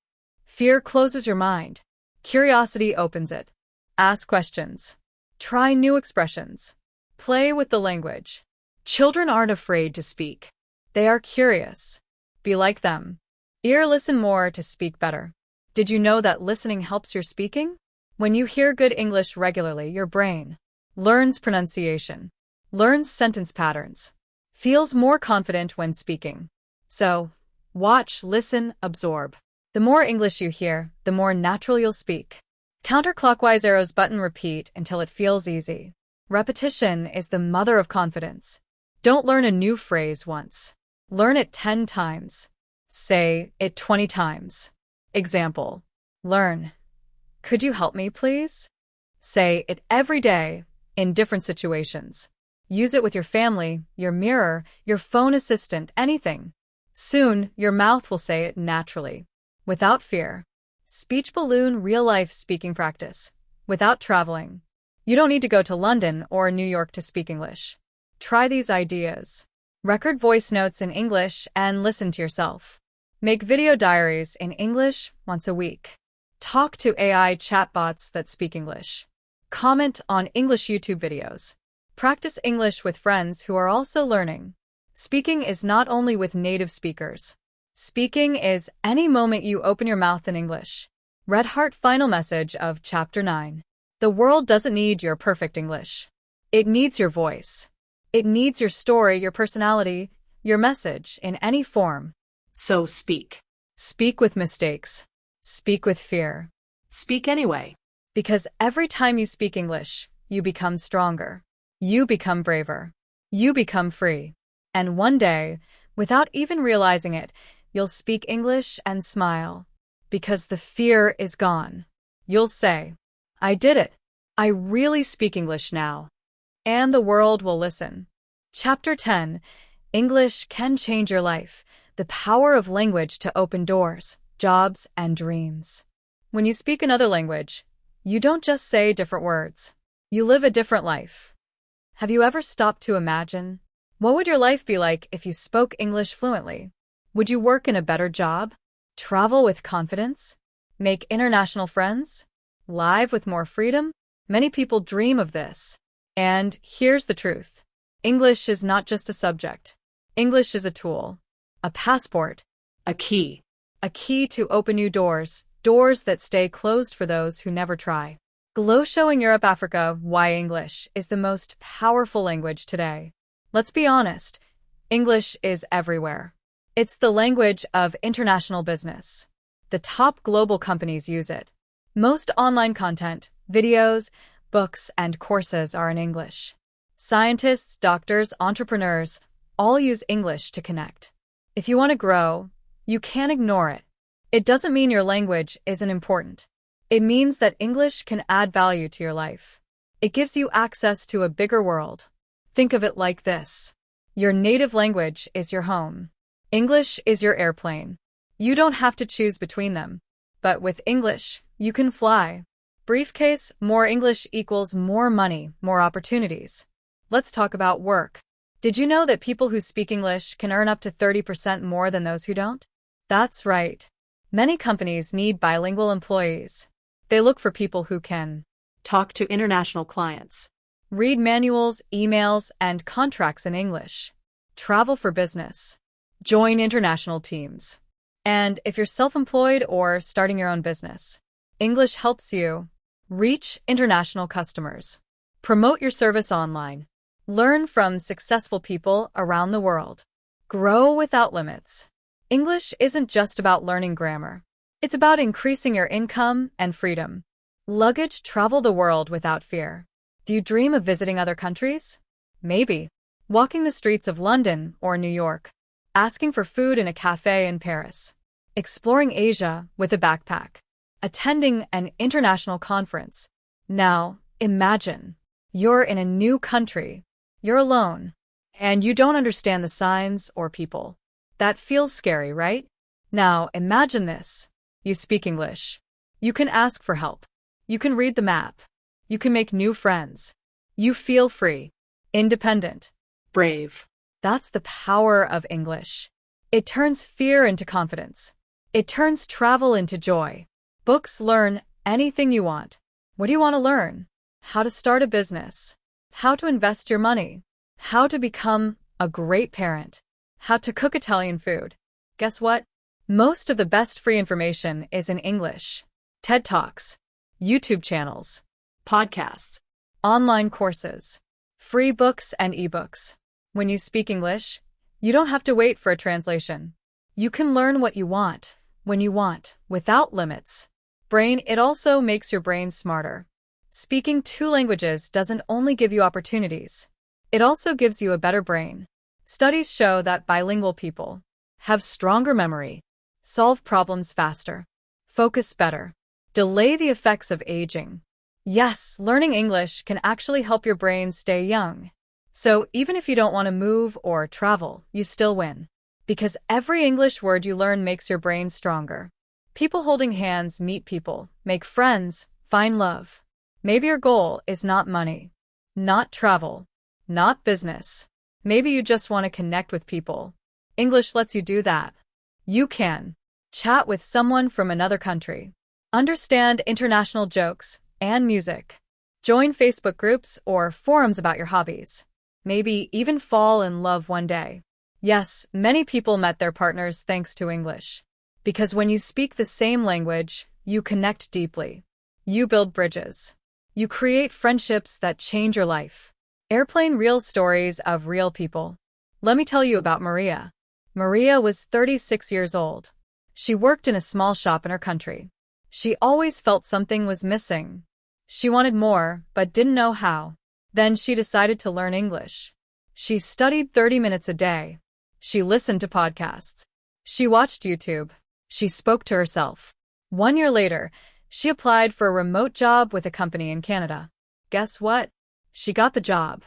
Fear closes your mind. Curiosity opens it. Ask questions. Try new expressions. Play with the language. Children aren't afraid to speak. They are curious. Be like them. Ear listen more to speak better. Did you know that listening helps your speaking? When you hear good English regularly, your brain learns pronunciation, learns sentence patterns, feels more confident when speaking. So, watch, listen, absorb. The more English you hear, the more natural you'll speak. Counterclockwise arrows button repeat until it feels easy. Repetition is the mother of confidence. Don't learn a new phrase once. Learn it 10 times. Say it 20 times. Example. Learn. Could you help me, please? Say it every day, in different situations. Use it with your family, your mirror, your phone assistant, anything. Soon, your mouth will say it naturally. Without fear. Speech balloon real-life speaking practice. Without traveling. You don't need to go to London or New York to speak English. Try these ideas. Record voice notes in English and listen to yourself. Make video diaries in English once a week. Talk to AI chatbots that speak English. Comment on English YouTube videos. Practice English with friends who are also learning. Speaking is not only with native speakers. Speaking is any moment you open your mouth in English. Red Heart final message of Chapter 9. The world doesn't need your perfect English. It needs your voice. It needs your story, your personality, your message in any form. So speak. Speak with mistakes. Speak with fear. Speak anyway. Because every time you speak English, you become stronger. You become braver. You become free. And one day, without even realizing it, you'll speak English and smile. Because the fear is gone. You'll say, I did it. I really speak English now. And the world will listen. Chapter 10. English can change your life. The power of language to open doors, jobs, and dreams. When you speak another language, you don't just say different words. You live a different life. Have you ever stopped to imagine? What would your life be like if you spoke English fluently? Would you work in a better job? Travel with confidence? Make international friends? Live with more freedom? Many people dream of this. And here's the truth. English is not just a subject. English is a tool, a passport, A key. a key to open new doors, doors that stay closed for those who never try. Glow showing Europe Africa why English is the most powerful language today. Let's be honest, English is everywhere. It's the language of international business. The top global companies use it. Most online content, videos, books, and courses are in English. Scientists, doctors, entrepreneurs all use English to connect. If you want to grow, you can't ignore it. It doesn't mean your language isn't important. It means that English can add value to your life. It gives you access to a bigger world. Think of it like this. Your native language is your home. English is your airplane. You don't have to choose between them. But with English, you can fly. Briefcase, more English equals more money, more opportunities. Let's talk about work. Did you know that people who speak English can earn up to 30% more than those who don't? That's right. Many companies need bilingual employees. They look for people who can Talk to international clients. read manuals, emails, and contracts in English, travel for business, join international teams. And if you're self-employed or starting your own business, English helps you reach international customers, promote your service online, learn from successful people around the world, grow without limits. English isn't just about learning grammar. It's about increasing your income and freedom. Luggage, travel the world without fear. Do you dream of visiting other countries? Maybe. Walking the streets of London or New York. Asking for food in a cafe in Paris. Exploring Asia with a backpack. Attending an international conference. Now, imagine. You're in a new country. You're alone. And you don't understand the signs or people. That feels scary, right? Now, imagine this. You speak English. You can ask for help. You can read the map. You can make new friends. You feel free. Independent. Brave. That's the power of English. It turns fear into confidence. It turns travel into joy. Books learn anything you want. What do you want to learn? How to start a business. How to invest your money. How to become a great parent. How to cook Italian food. Guess what? Most of the best free information is in English. TED Talks, YouTube channels, Podcasts. online courses, free books and ebooks. When you speak English, you don't have to wait for a translation. You can learn what you want, when you want, without limits. It also makes your brain smarter. Speaking two languages doesn't only give you opportunities. It also gives you a better brain. Studies show that bilingual people have stronger memory, solve problems faster, focus better, delay the effects of aging. Yes, learning English can actually help your brain stay young. So even if you don't want to move or travel, you still win. Because every English word you learn makes your brain stronger. People holding hands meet people, make friends, find love. Maybe your goal is not money, not travel, not business. Maybe you just want to connect with people. English lets you do that. You can chat with someone from another country, understand international jokes and music, join Facebook groups or forums about your hobbies, maybe even fall in love one day. Yes, many people met their partners thanks to English. Because when you speak the same language, you connect deeply. You build bridges. You create friendships that change your life. Airplane real stories of real people. Let me tell you about Maria. Maria was 36 years old. She worked in a small shop in her country. She always felt something was missing. She wanted more, but didn't know how. Then she decided to learn English. She studied 30 minutes a day. She listened to podcasts. She watched YouTube. She spoke to herself. 1 year later, she applied for a remote job with a company in Canada. Guess what? She got the job.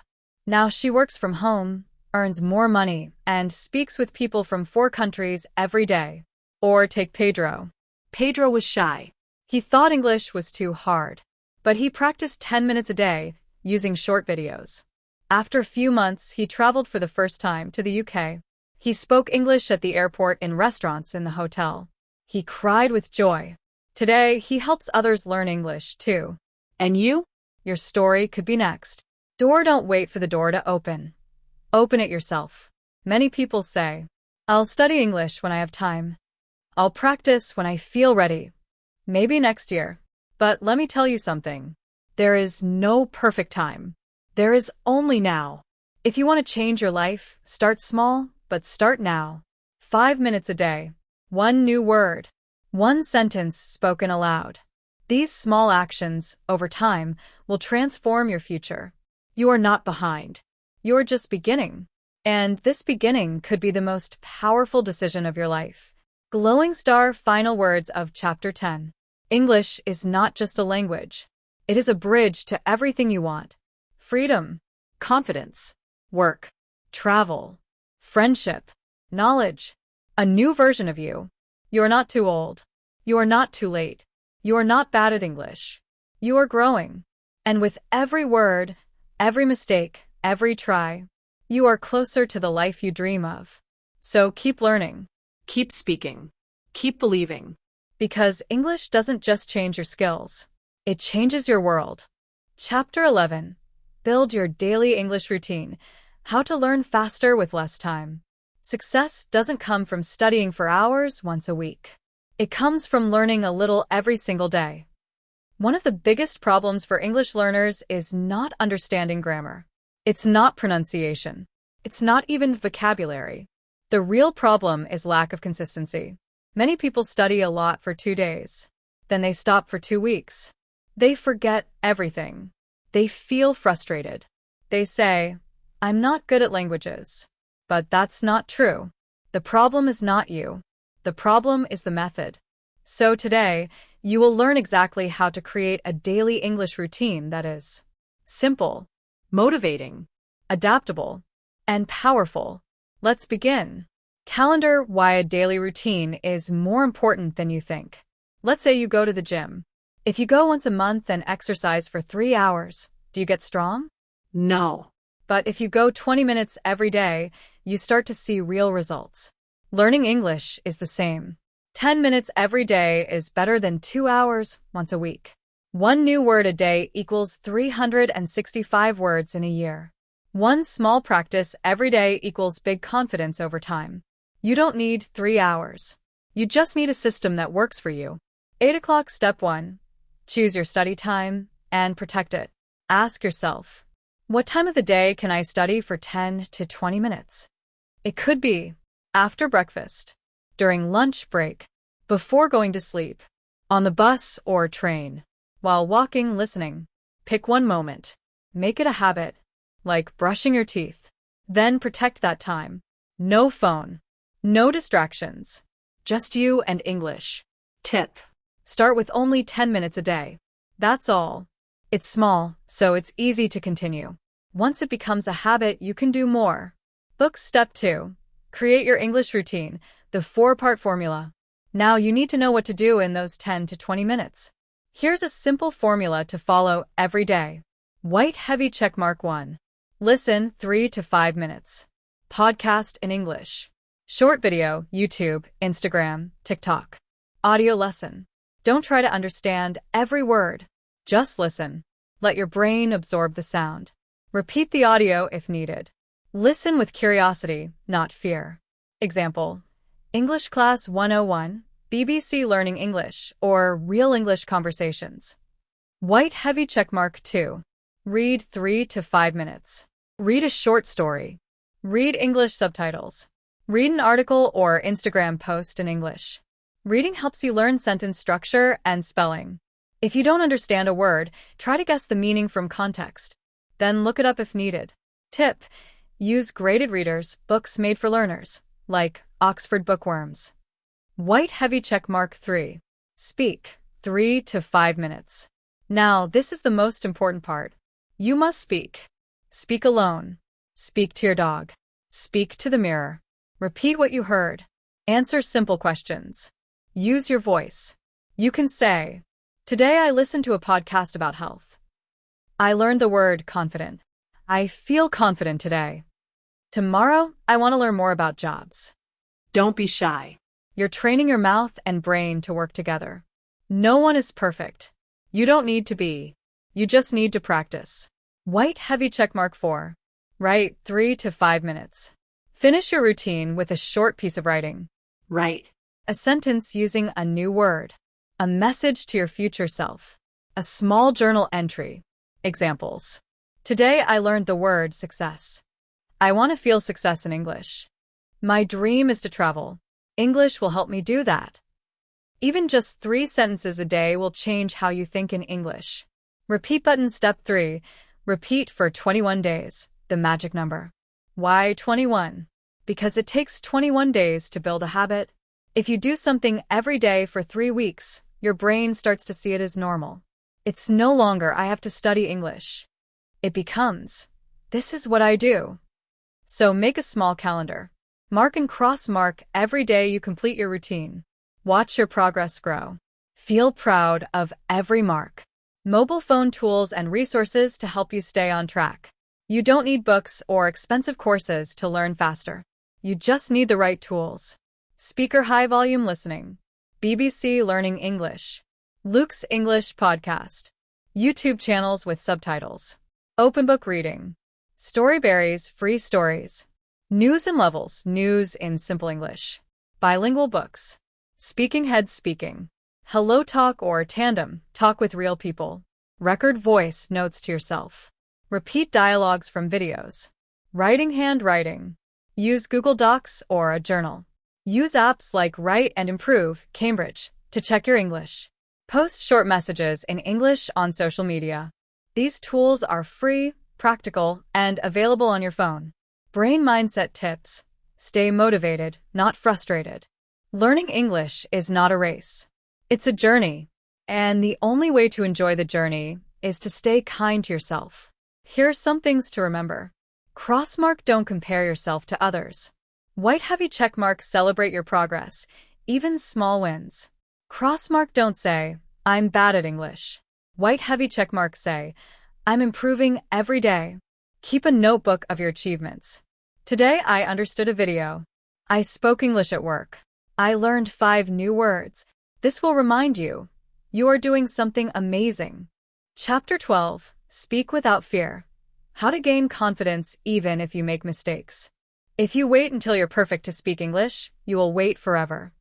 Now she works from home, earns more money, and speaks with people from 4 countries every day. Or take Pedro. Pedro was shy. He thought English was too hard, but he practiced 10 minutes a day using short videos. After a few months, he traveled for the first time to the UK. He spoke English at the airport, in restaurants, in the hotel. He cried with joy. Today, he helps others learn English, too. And you? Your story could be next. Don't wait for the door to open. Open it yourself. Many people say, I'll study English when I have time. I'll practice when I feel ready. Maybe next year. But let me tell you something. There is no perfect time. There is only now. If you want to change your life, start small, but start now. 5 minutes a day. 1 new word. 1 sentence spoken aloud. These small actions, over time, will transform your future. You are not behind. You're just beginning. And this beginning could be the most powerful decision of your life. Glowing star final words of Chapter 10. English is not just a language. It is a bridge to everything you want. Freedom, confidence, work, travel, friendship, knowledge, a new version of you. You are not too old. You are not too late. You are not bad at English. You are growing. And with every word, every mistake, every try, you are closer to the life you dream of. So keep learning. Keep speaking. Keep believing. Because English doesn't just change your skills. It changes your world. Chapter 11. Build your daily English routine. How to learn faster with less time. Success doesn't come from studying for hours once a week. It comes from learning a little every single day. One of the biggest problems for English learners is not understanding grammar. It's not pronunciation. It's not even vocabulary. The real problem is lack of consistency. Many people study a lot for 2 days. Then they stop for 2 weeks. They forget everything. They feel frustrated. They say, I'm not good at languages. But that's not true. The problem is not you. The problem is the method. So today, you will learn exactly how to create a daily English routine that is simple, Motivating. adaptable, and powerful. Let's begin. Calendar. Why a daily routine is more important than you think. Let's say you go to the gym. If you go once a month and exercise for 3 hours, do you get strong? No. But if you go 20 minutes every day, you start to see real results. Learning English is the same. 10 minutes every day is better than 2 hours once a week. 1 new word a day equals 365 words in a year. 1 small practice every day equals big confidence over time. You don't need 3 hours. You just need a system that works for you. 8 o'clock. Step 1. Choose your study time and protect it. Ask yourself, what time of the day can I study for 10 to 20 minutes? It could be after breakfast, during lunch break, before going to sleep, on the bus or train, while walking, listening. Pick one moment. Make it a habit, like brushing your teeth. Then protect that time. No phone. No distractions. Just you and English. Tip. Start with only 10 minutes a day. That's all. It's small, so it's easy to continue. Once it becomes a habit, you can do more. Book. Step 2. Create your English routine, the 4-part formula. Now you need to know what to do in those 10 to 20 minutes. Here's a simple formula to follow every day. White heavy checkmark 1. Listen 3 to 5 minutes. Podcast in English. Short video, YouTube, Instagram, TikTok. Audio lesson. Don't try to understand every word. Just listen. Let your brain absorb the sound. Repeat the audio if needed. Listen with curiosity, not fear. Example: English Class 101, BBC Learning English, or Real English Conversations. White heavy checkmark 2. Read 3 to 5 minutes. Read a short story. Read English subtitles. Read an article or Instagram post in English. Reading helps you learn sentence structure and spelling. If you don't understand a word, try to guess the meaning from context. Then look it up if needed. Tip: use graded readers, books made for learners, like Oxford Bookworms. White heavy check mark 3. Speak 3 to 5 minutes. Now, this is the most important part. You must speak. Speak alone. Speak to your dog. Speak to the mirror. Repeat what you heard. Answer simple questions. Use your voice. You can say, "Today I listened to a podcast about health. I learned the word confident. I feel confident today. Tomorrow, I want to learn more about jobs." Don't be shy. You're training your mouth and brain to work together. No one is perfect. You don't need to be. You just need to practice. White heavy check mark 4. Write 3 to 5 minutes. Finish your routine with a short piece of writing. Right. A sentence using a new word. A message to your future self. A small journal entry. Examples. Today I learned the word success. I want to feel success in English. My dream is to travel. English will help me do that. Even just 3 sentences a day will change how you think in English. Repeat button step 3. Repeat for 21 days, the magic number. Why 21? Because it takes 21 days to build a habit. If you do something every day for 3 weeks, your brain starts to see it as normal. It's no longer "I have to study English." It becomes, "This is what I do." So make a small calendar. Mark and cross-mark every day you complete your routine. Watch your progress grow. Feel proud of every mark. Mobile phone tools and resources to help you stay on track. You don't need books or expensive courses to learn faster. You just need the right tools. Speaker high volume listening. BBC Learning English. Luke's English Podcast. YouTube channels with subtitles. Open book reading. Storyberries free stories. News and Levels, news in simple English. Bilingual books. Speaking Heads speaking. Hello Talk or Tandem, talk with real people. Record voice notes to yourself. Repeat dialogues from videos. Writing handwriting. Use Google Docs or a journal. Use apps like Write and Improve, Cambridge, to check your English. Post short messages in English on social media. These tools are free, practical, and available on your phone. Brain mindset tips. Stay motivated, not frustrated. Learning English is not a race. It's a journey. And the only way to enjoy the journey is to stay kind to yourself. Here's some things to remember. Crossmark: don't compare yourself to others. White heavy checkmark: celebrate your progress, even small wins. Crossmark: don't say, "I'm bad at English." White heavy checkmark: say, "I'm improving every day." Keep a notebook of your achievements. Today I understood a video. I spoke English at work. I learned 5 new words. This will remind you. You are doing something amazing. Chapter 12. Speak without fear. How to gain confidence even if you make mistakes. If you wait until you're perfect to speak English, you will wait forever.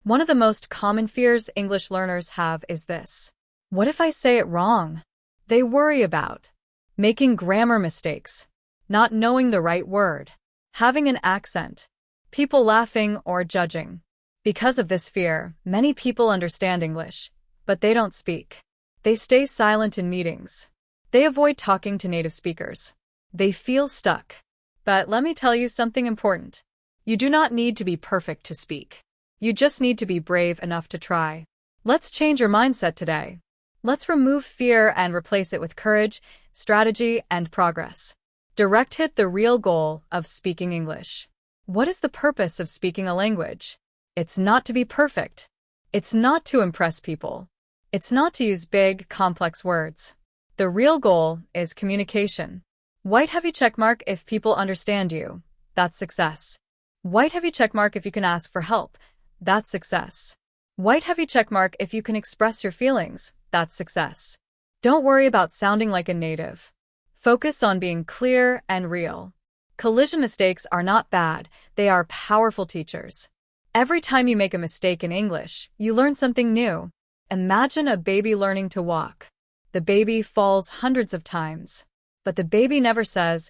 One of the most common fears English learners have is this. What if I say it wrong? They worry about making grammar mistakes, not knowing the right word, having an accent, people laughing or judging. Because of this fear, many people understand English, but they don't speak. They stay silent in meetings. They avoid talking to native speakers. They feel stuck. But let me tell you something important. You do not need to be perfect to speak. You just need to be brave enough to try. Let's change your mindset today. Let's remove fear and replace it with courage, strategy, and progress. Direct hit the real goal of speaking English. What is the purpose of speaking a language? It's not to be perfect. It's not to impress people. It's not to use big, complex words. The real goal is communication. White heavy checkmark: if people understand you, that's success. White heavy checkmark: if you can ask for help, that's success. White heavy checkmark: if you can express your feelings, that's success. Don't worry about sounding like a native. Focus on being clear and real. Collision mistakes are not bad, they are powerful teachers. Every time you make a mistake in English, you learn something new. Imagine a baby learning to walk. The baby falls hundreds of times. But the baby never says,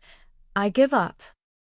"I give up."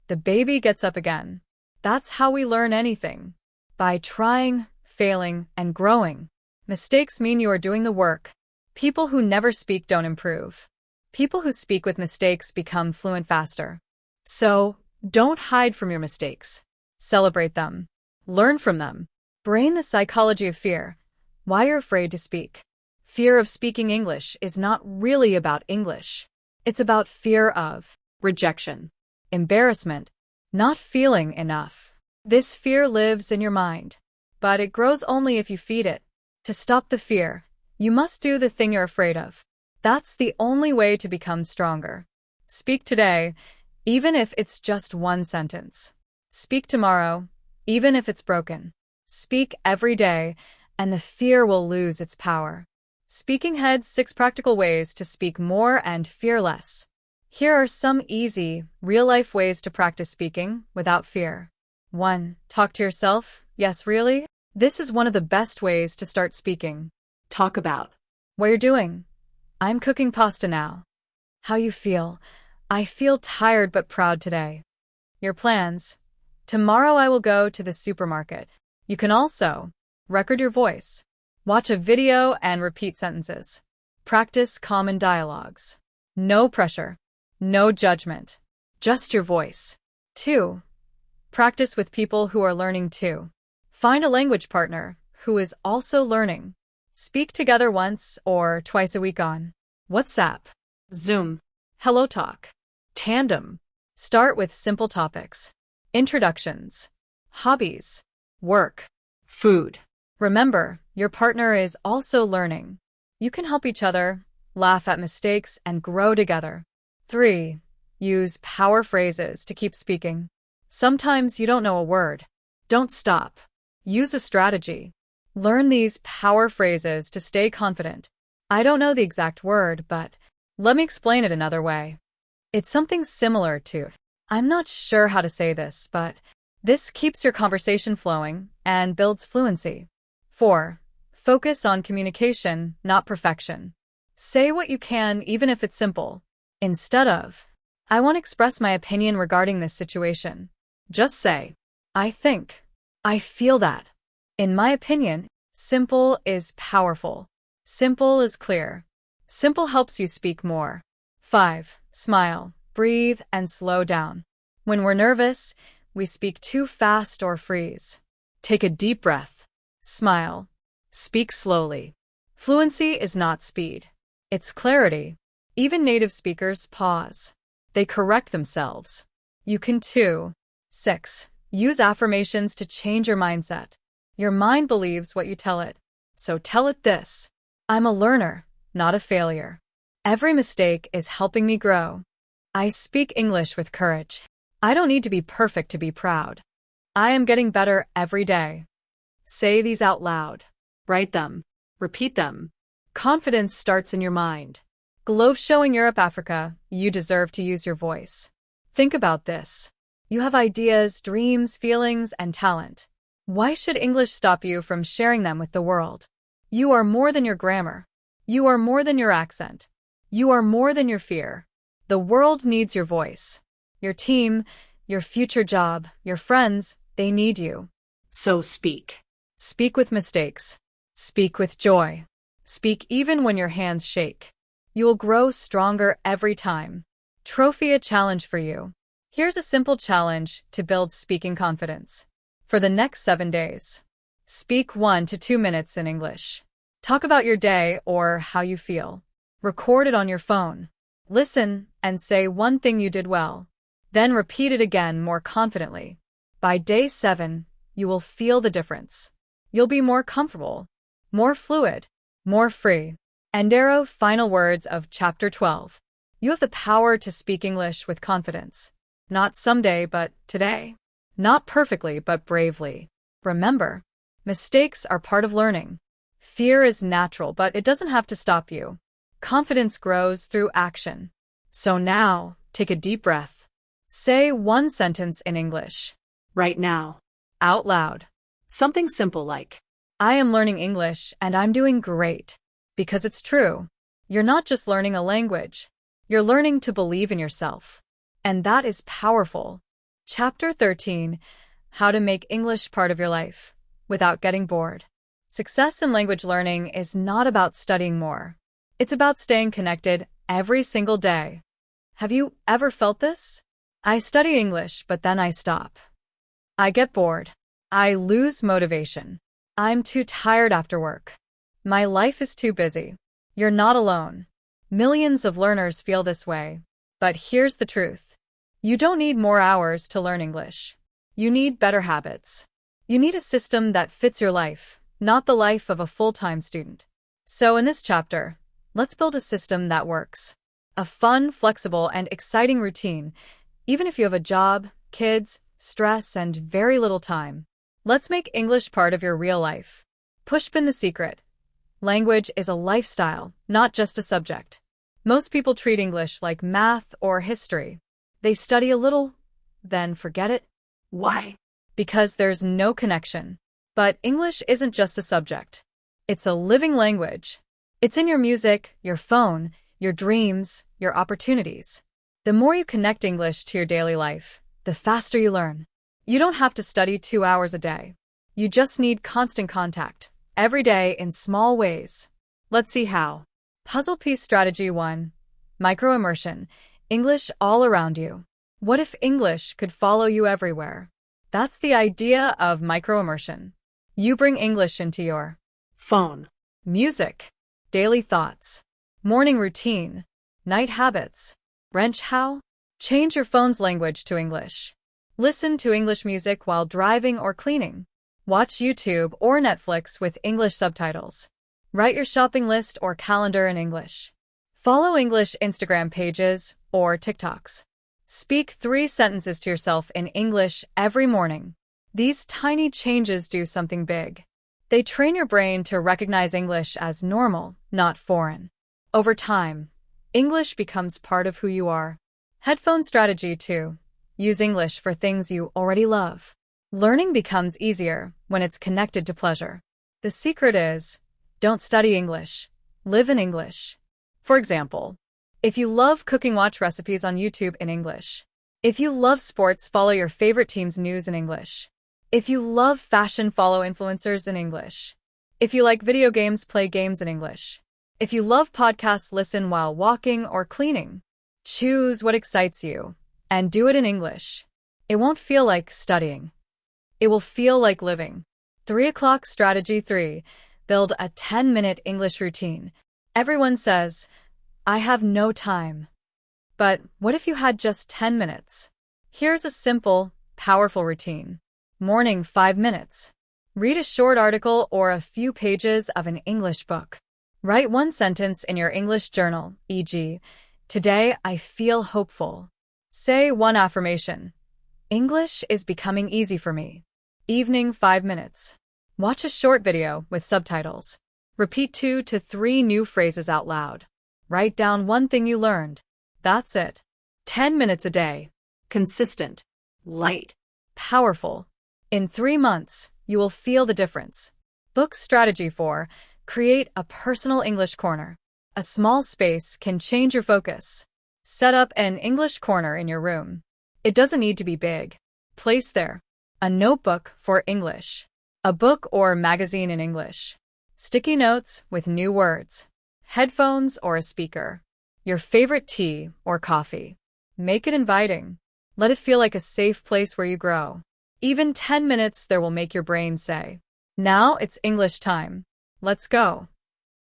The baby gets up again. That's how we learn anything. By trying, failing, and growing. Mistakes mean you are doing the work. People who never speak don't improve. People who speak with mistakes become fluent faster. So, don't hide from your mistakes. Celebrate them. Learn from them. Brain the psychology of fear. Why you're afraid to speak. Fear of speaking English is not really about English. It's about fear of Rejection. embarrassment, not feeling enough. This fear lives in your mind, but it grows only if you feed it. To stop the fear, you must do the thing you're afraid of. That's the only way to become stronger. Speak today, even if it's just one sentence. Speak tomorrow, even if it's broken. Speak every day, and the fear will lose its power. Speaking Head's 6 practical ways to speak more and fear less. Here are some easy, real-life ways to practice speaking without fear. 1. Talk to yourself. Yes, really? This is one of the best ways to start speaking. Talk about. What you're doing. I'm cooking pasta now. How you feel. I feel tired but proud today. Your plans. Tomorrow I will go to the supermarket. You can also record your voice. Watch a video and repeat sentences. Practice common dialogues. No pressure. No judgment. Just your voice. 2. Practice with people who are learning too. Find a language partner who is also learning. Speak together once or twice a week on WhatsApp, Zoom. HelloTalk, Tandem. Start with simple topics. Introductions. Hobbies. Work. Food. Remember, your partner is also learning. You can help each other, laugh at mistakes, and grow together. 3. Use power phrases to keep speaking. Sometimes you don't know a word. Don't stop. Use a strategy. Learn these power phrases to stay confident. I don't know the exact word, but let me explain it another way. It's something similar to, I'm not sure how to say this, but this keeps your conversation flowing and builds fluency. 4. Focus on communication, not perfection. Say what you can, even if it's simple. Instead of, I want to express my opinion regarding this situation. Just say, I think. I feel that. In my opinion, simple is powerful. Simple is clear. Simple helps you speak more. 5. Smile, breathe, and slow down. When we're nervous, we speak too fast or freeze. Take a deep breath. Smile. Speak slowly. Fluency is not speed. It's clarity. Even native speakers pause. They correct themselves. You can too. 6. Use affirmations to change your mindset. Your mind believes what you tell it. So tell it this. I'm a learner, not a failure. Every mistake is helping me grow. I speak English with courage. I don't need to be perfect to be proud. I am getting better every day. Say these out loud. Write them. Repeat them. Confidence starts in your mind. Globe showing Europe, Africa, you deserve to use your voice. Think about this. You have ideas, dreams, feelings, and talent. Why should English stop you from sharing them with the world? You are more than your grammar. You are more than your accent. You are more than your fear. The world needs your voice. Your team, your future job, your friends, they need you. So speak. Speak with mistakes. Speak with joy. Speak even when your hands shake. You will grow stronger every time. Trophy, a challenge for you. Here's a simple challenge to build speaking confidence. For the next 7 days, speak 1 to 2 minutes in English. Talk about your day or how you feel. Record it on your phone. Listen and say one thing you did well. Then repeat it again more confidently. By day 7, you will feel the difference. You'll be more comfortable, more fluid, more free. Endero, final words of Chapter 12. You have the power to speak English with confidence. Not someday, but today. Not perfectly, but bravely. Remember, mistakes are part of learning. Fear is natural, but it doesn't have to stop you. Confidence grows through action. So now, take a deep breath. Say one sentence in English. Right now. Out loud. Something simple like, I am learning English and I'm doing great. Because it's true. You're not just learning a language. You're learning to believe in yourself. And that is powerful. Chapter 13. How to make English part of your life without getting bored. Success in language learning is not about studying more. It's about staying connected every single day. Have you ever felt this? I study English, but then I stop. I get bored. I lose motivation. I'm too tired after work. My life is too busy. You're not alone. Millions of learners feel this way. But here's the truth. You don't need more hours to learn English. You need better habits. You need a system that fits your life, not the life of a full-time student. So in this chapter, let's build a system that works. A fun, flexible, and exciting routine, even if you have a job, kids, stress, and very little time. Let's make English part of your real life. Pushpin the secret. Language is a lifestyle, not just a subject. Most people treat English like math or history. They study a little, then forget it. Why? Because there's no connection. But English isn't just a subject. It's a living language. It's in your music, your phone, your dreams, your opportunities. The more you connect English to your daily life, the faster you learn. You don't have to study 2 hours a day. You just need constant contact, every day in small ways. Let's see how. Puzzle piece strategy 1. Micro-immersion. English all around you. What if English could follow you everywhere? That's the idea of micro-immersion. You bring English into your phone, music, daily thoughts, morning routine, night habits. Wrench how? Change your phone's language to English. Listen to English music while driving or cleaning. Watch YouTube or Netflix with English subtitles. Write your shopping list or calendar in English. Follow English Instagram pages or TikToks. Speak 3 sentences to yourself in English every morning. These tiny changes do something big. They train your brain to recognize English as normal, not foreign. Over time, English becomes part of who you are. Headphone strategy 2. Use English for things you already love. Learning becomes easier when it's connected to pleasure. The secret is, don't study English. Live in English. For example, if you love cooking, watch recipes on YouTube in English. If you love sports, follow your favorite team's news in English. If you love fashion, follow influencers in English. If you like video games, play games in English. If you love podcasts, listen while walking or cleaning. Choose what excites you and do it in English. It won't feel like studying. It will feel like living. 3 o'clock strategy 3. Build a 10-minute English routine. Everyone says, I have no time. But what if you had just 10 minutes? Here's a simple, powerful routine. Morning 5 minutes. Read a short article or a few pages of an English book. Write 1 sentence in your English journal, e.g., today I feel hopeful. Say 1 affirmation. English is becoming easy for me. Evening 5 minutes. Watch a short video with subtitles. Repeat 2 to 3 new phrases out loud. Write down 1 thing you learned. That's it. 10 minutes a day. Consistent. Light. Powerful. In 3 months, you will feel the difference. Book strategy 4. Create a personal English corner. A small space can change your focus. Set up an English corner in your room. It doesn't need to be big. Place there a notebook for English, a book or magazine in English, sticky notes with new words, headphones or a speaker, your favorite tea or coffee. Make it inviting. Let it feel like a safe place where you grow. Even 10 minutes there will make your brain say, now it's English time. Let's go.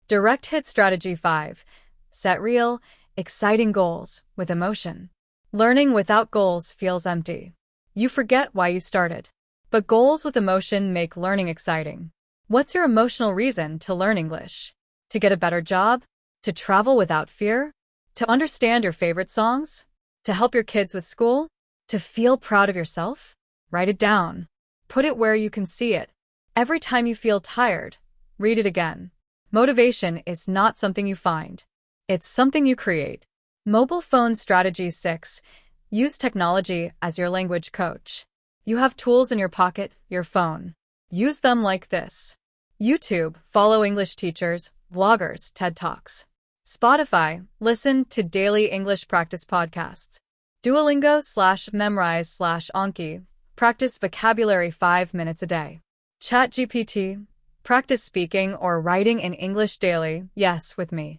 Direct hit strategy 5. Set real, exciting goals with emotion. Learning without goals feels empty. You forget why you started. But goals with emotion make learning exciting. What's your emotional reason to learn English? To get a better job? To travel without fear? To understand your favorite songs? To help your kids with school? To feel proud of yourself? Write it down. Put it where you can see it. Every time you feel tired, read it again. Motivation is not something you find. It's something you create. Mobile phone strategy 6. Use technology as your language coach. You have tools in your pocket, your phone. Use them like this. YouTube, follow English teachers, vloggers, TED Talks. Spotify, listen to daily English practice podcasts. Duolingo/memrise/Anki, practice vocabulary 5 minutes a day. ChatGPT, Practice speaking or writing in English daily, yes, with me.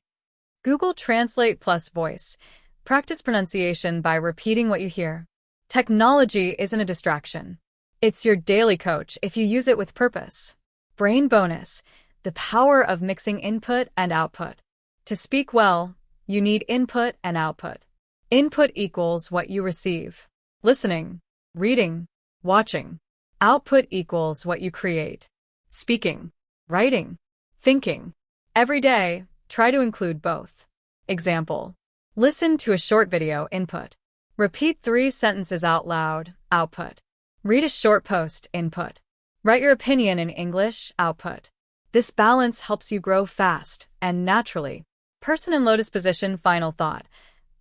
Google Translate plus voice. Practice pronunciation by repeating what you hear. Technology isn't a distraction. It's your daily coach if you use it with purpose. Brain bonus. The power of mixing input and output. To speak well, you need input and output. Input equals what you receive. Listening, reading, watching. Output equals what you create. Speaking, writing, thinking. Every day, try to include both. Example. Listen to a short video, input. Repeat 3 sentences out loud, output. Read a short post, input. Write your opinion in English, output. This balance helps you grow fast and naturally. Person in lotus position, final thought.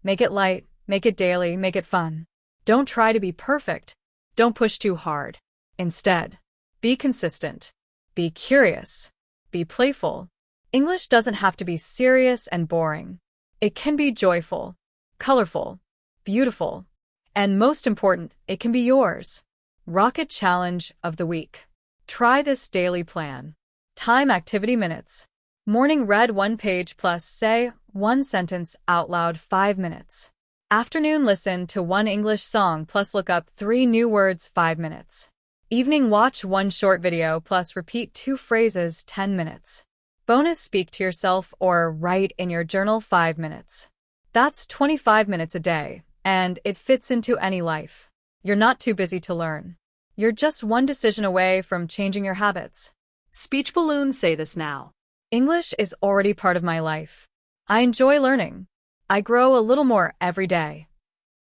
Make it light, make it daily, make it fun. Don't try to be perfect. Don't push too hard. Instead, be consistent. Be curious. Be playful. English doesn't have to be serious and boring. It can be joyful, colorful, beautiful, and most important, it can be yours. Rocket Challenge of the Week. Try this daily plan. Time activity minutes. Morning read 1 page plus say 1 sentence out loud 5 minutes. Afternoon listen to 1 English song plus look up 3 new words 5 minutes. Evening watch 1 short video plus repeat 2 phrases 10 minutes. Bonus speak to yourself or write in your journal 5 minutes. That's 25 minutes a day, and it fits into any life. You're not too busy to learn. You're just 1 decision away from changing your habits. Speech balloons say this now. English is already part of my life. I enjoy learning. I grow a little more every day.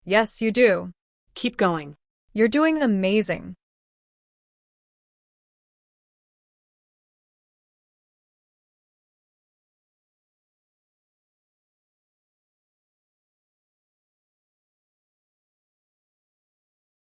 Yes, you do. Keep going. You're doing amazing.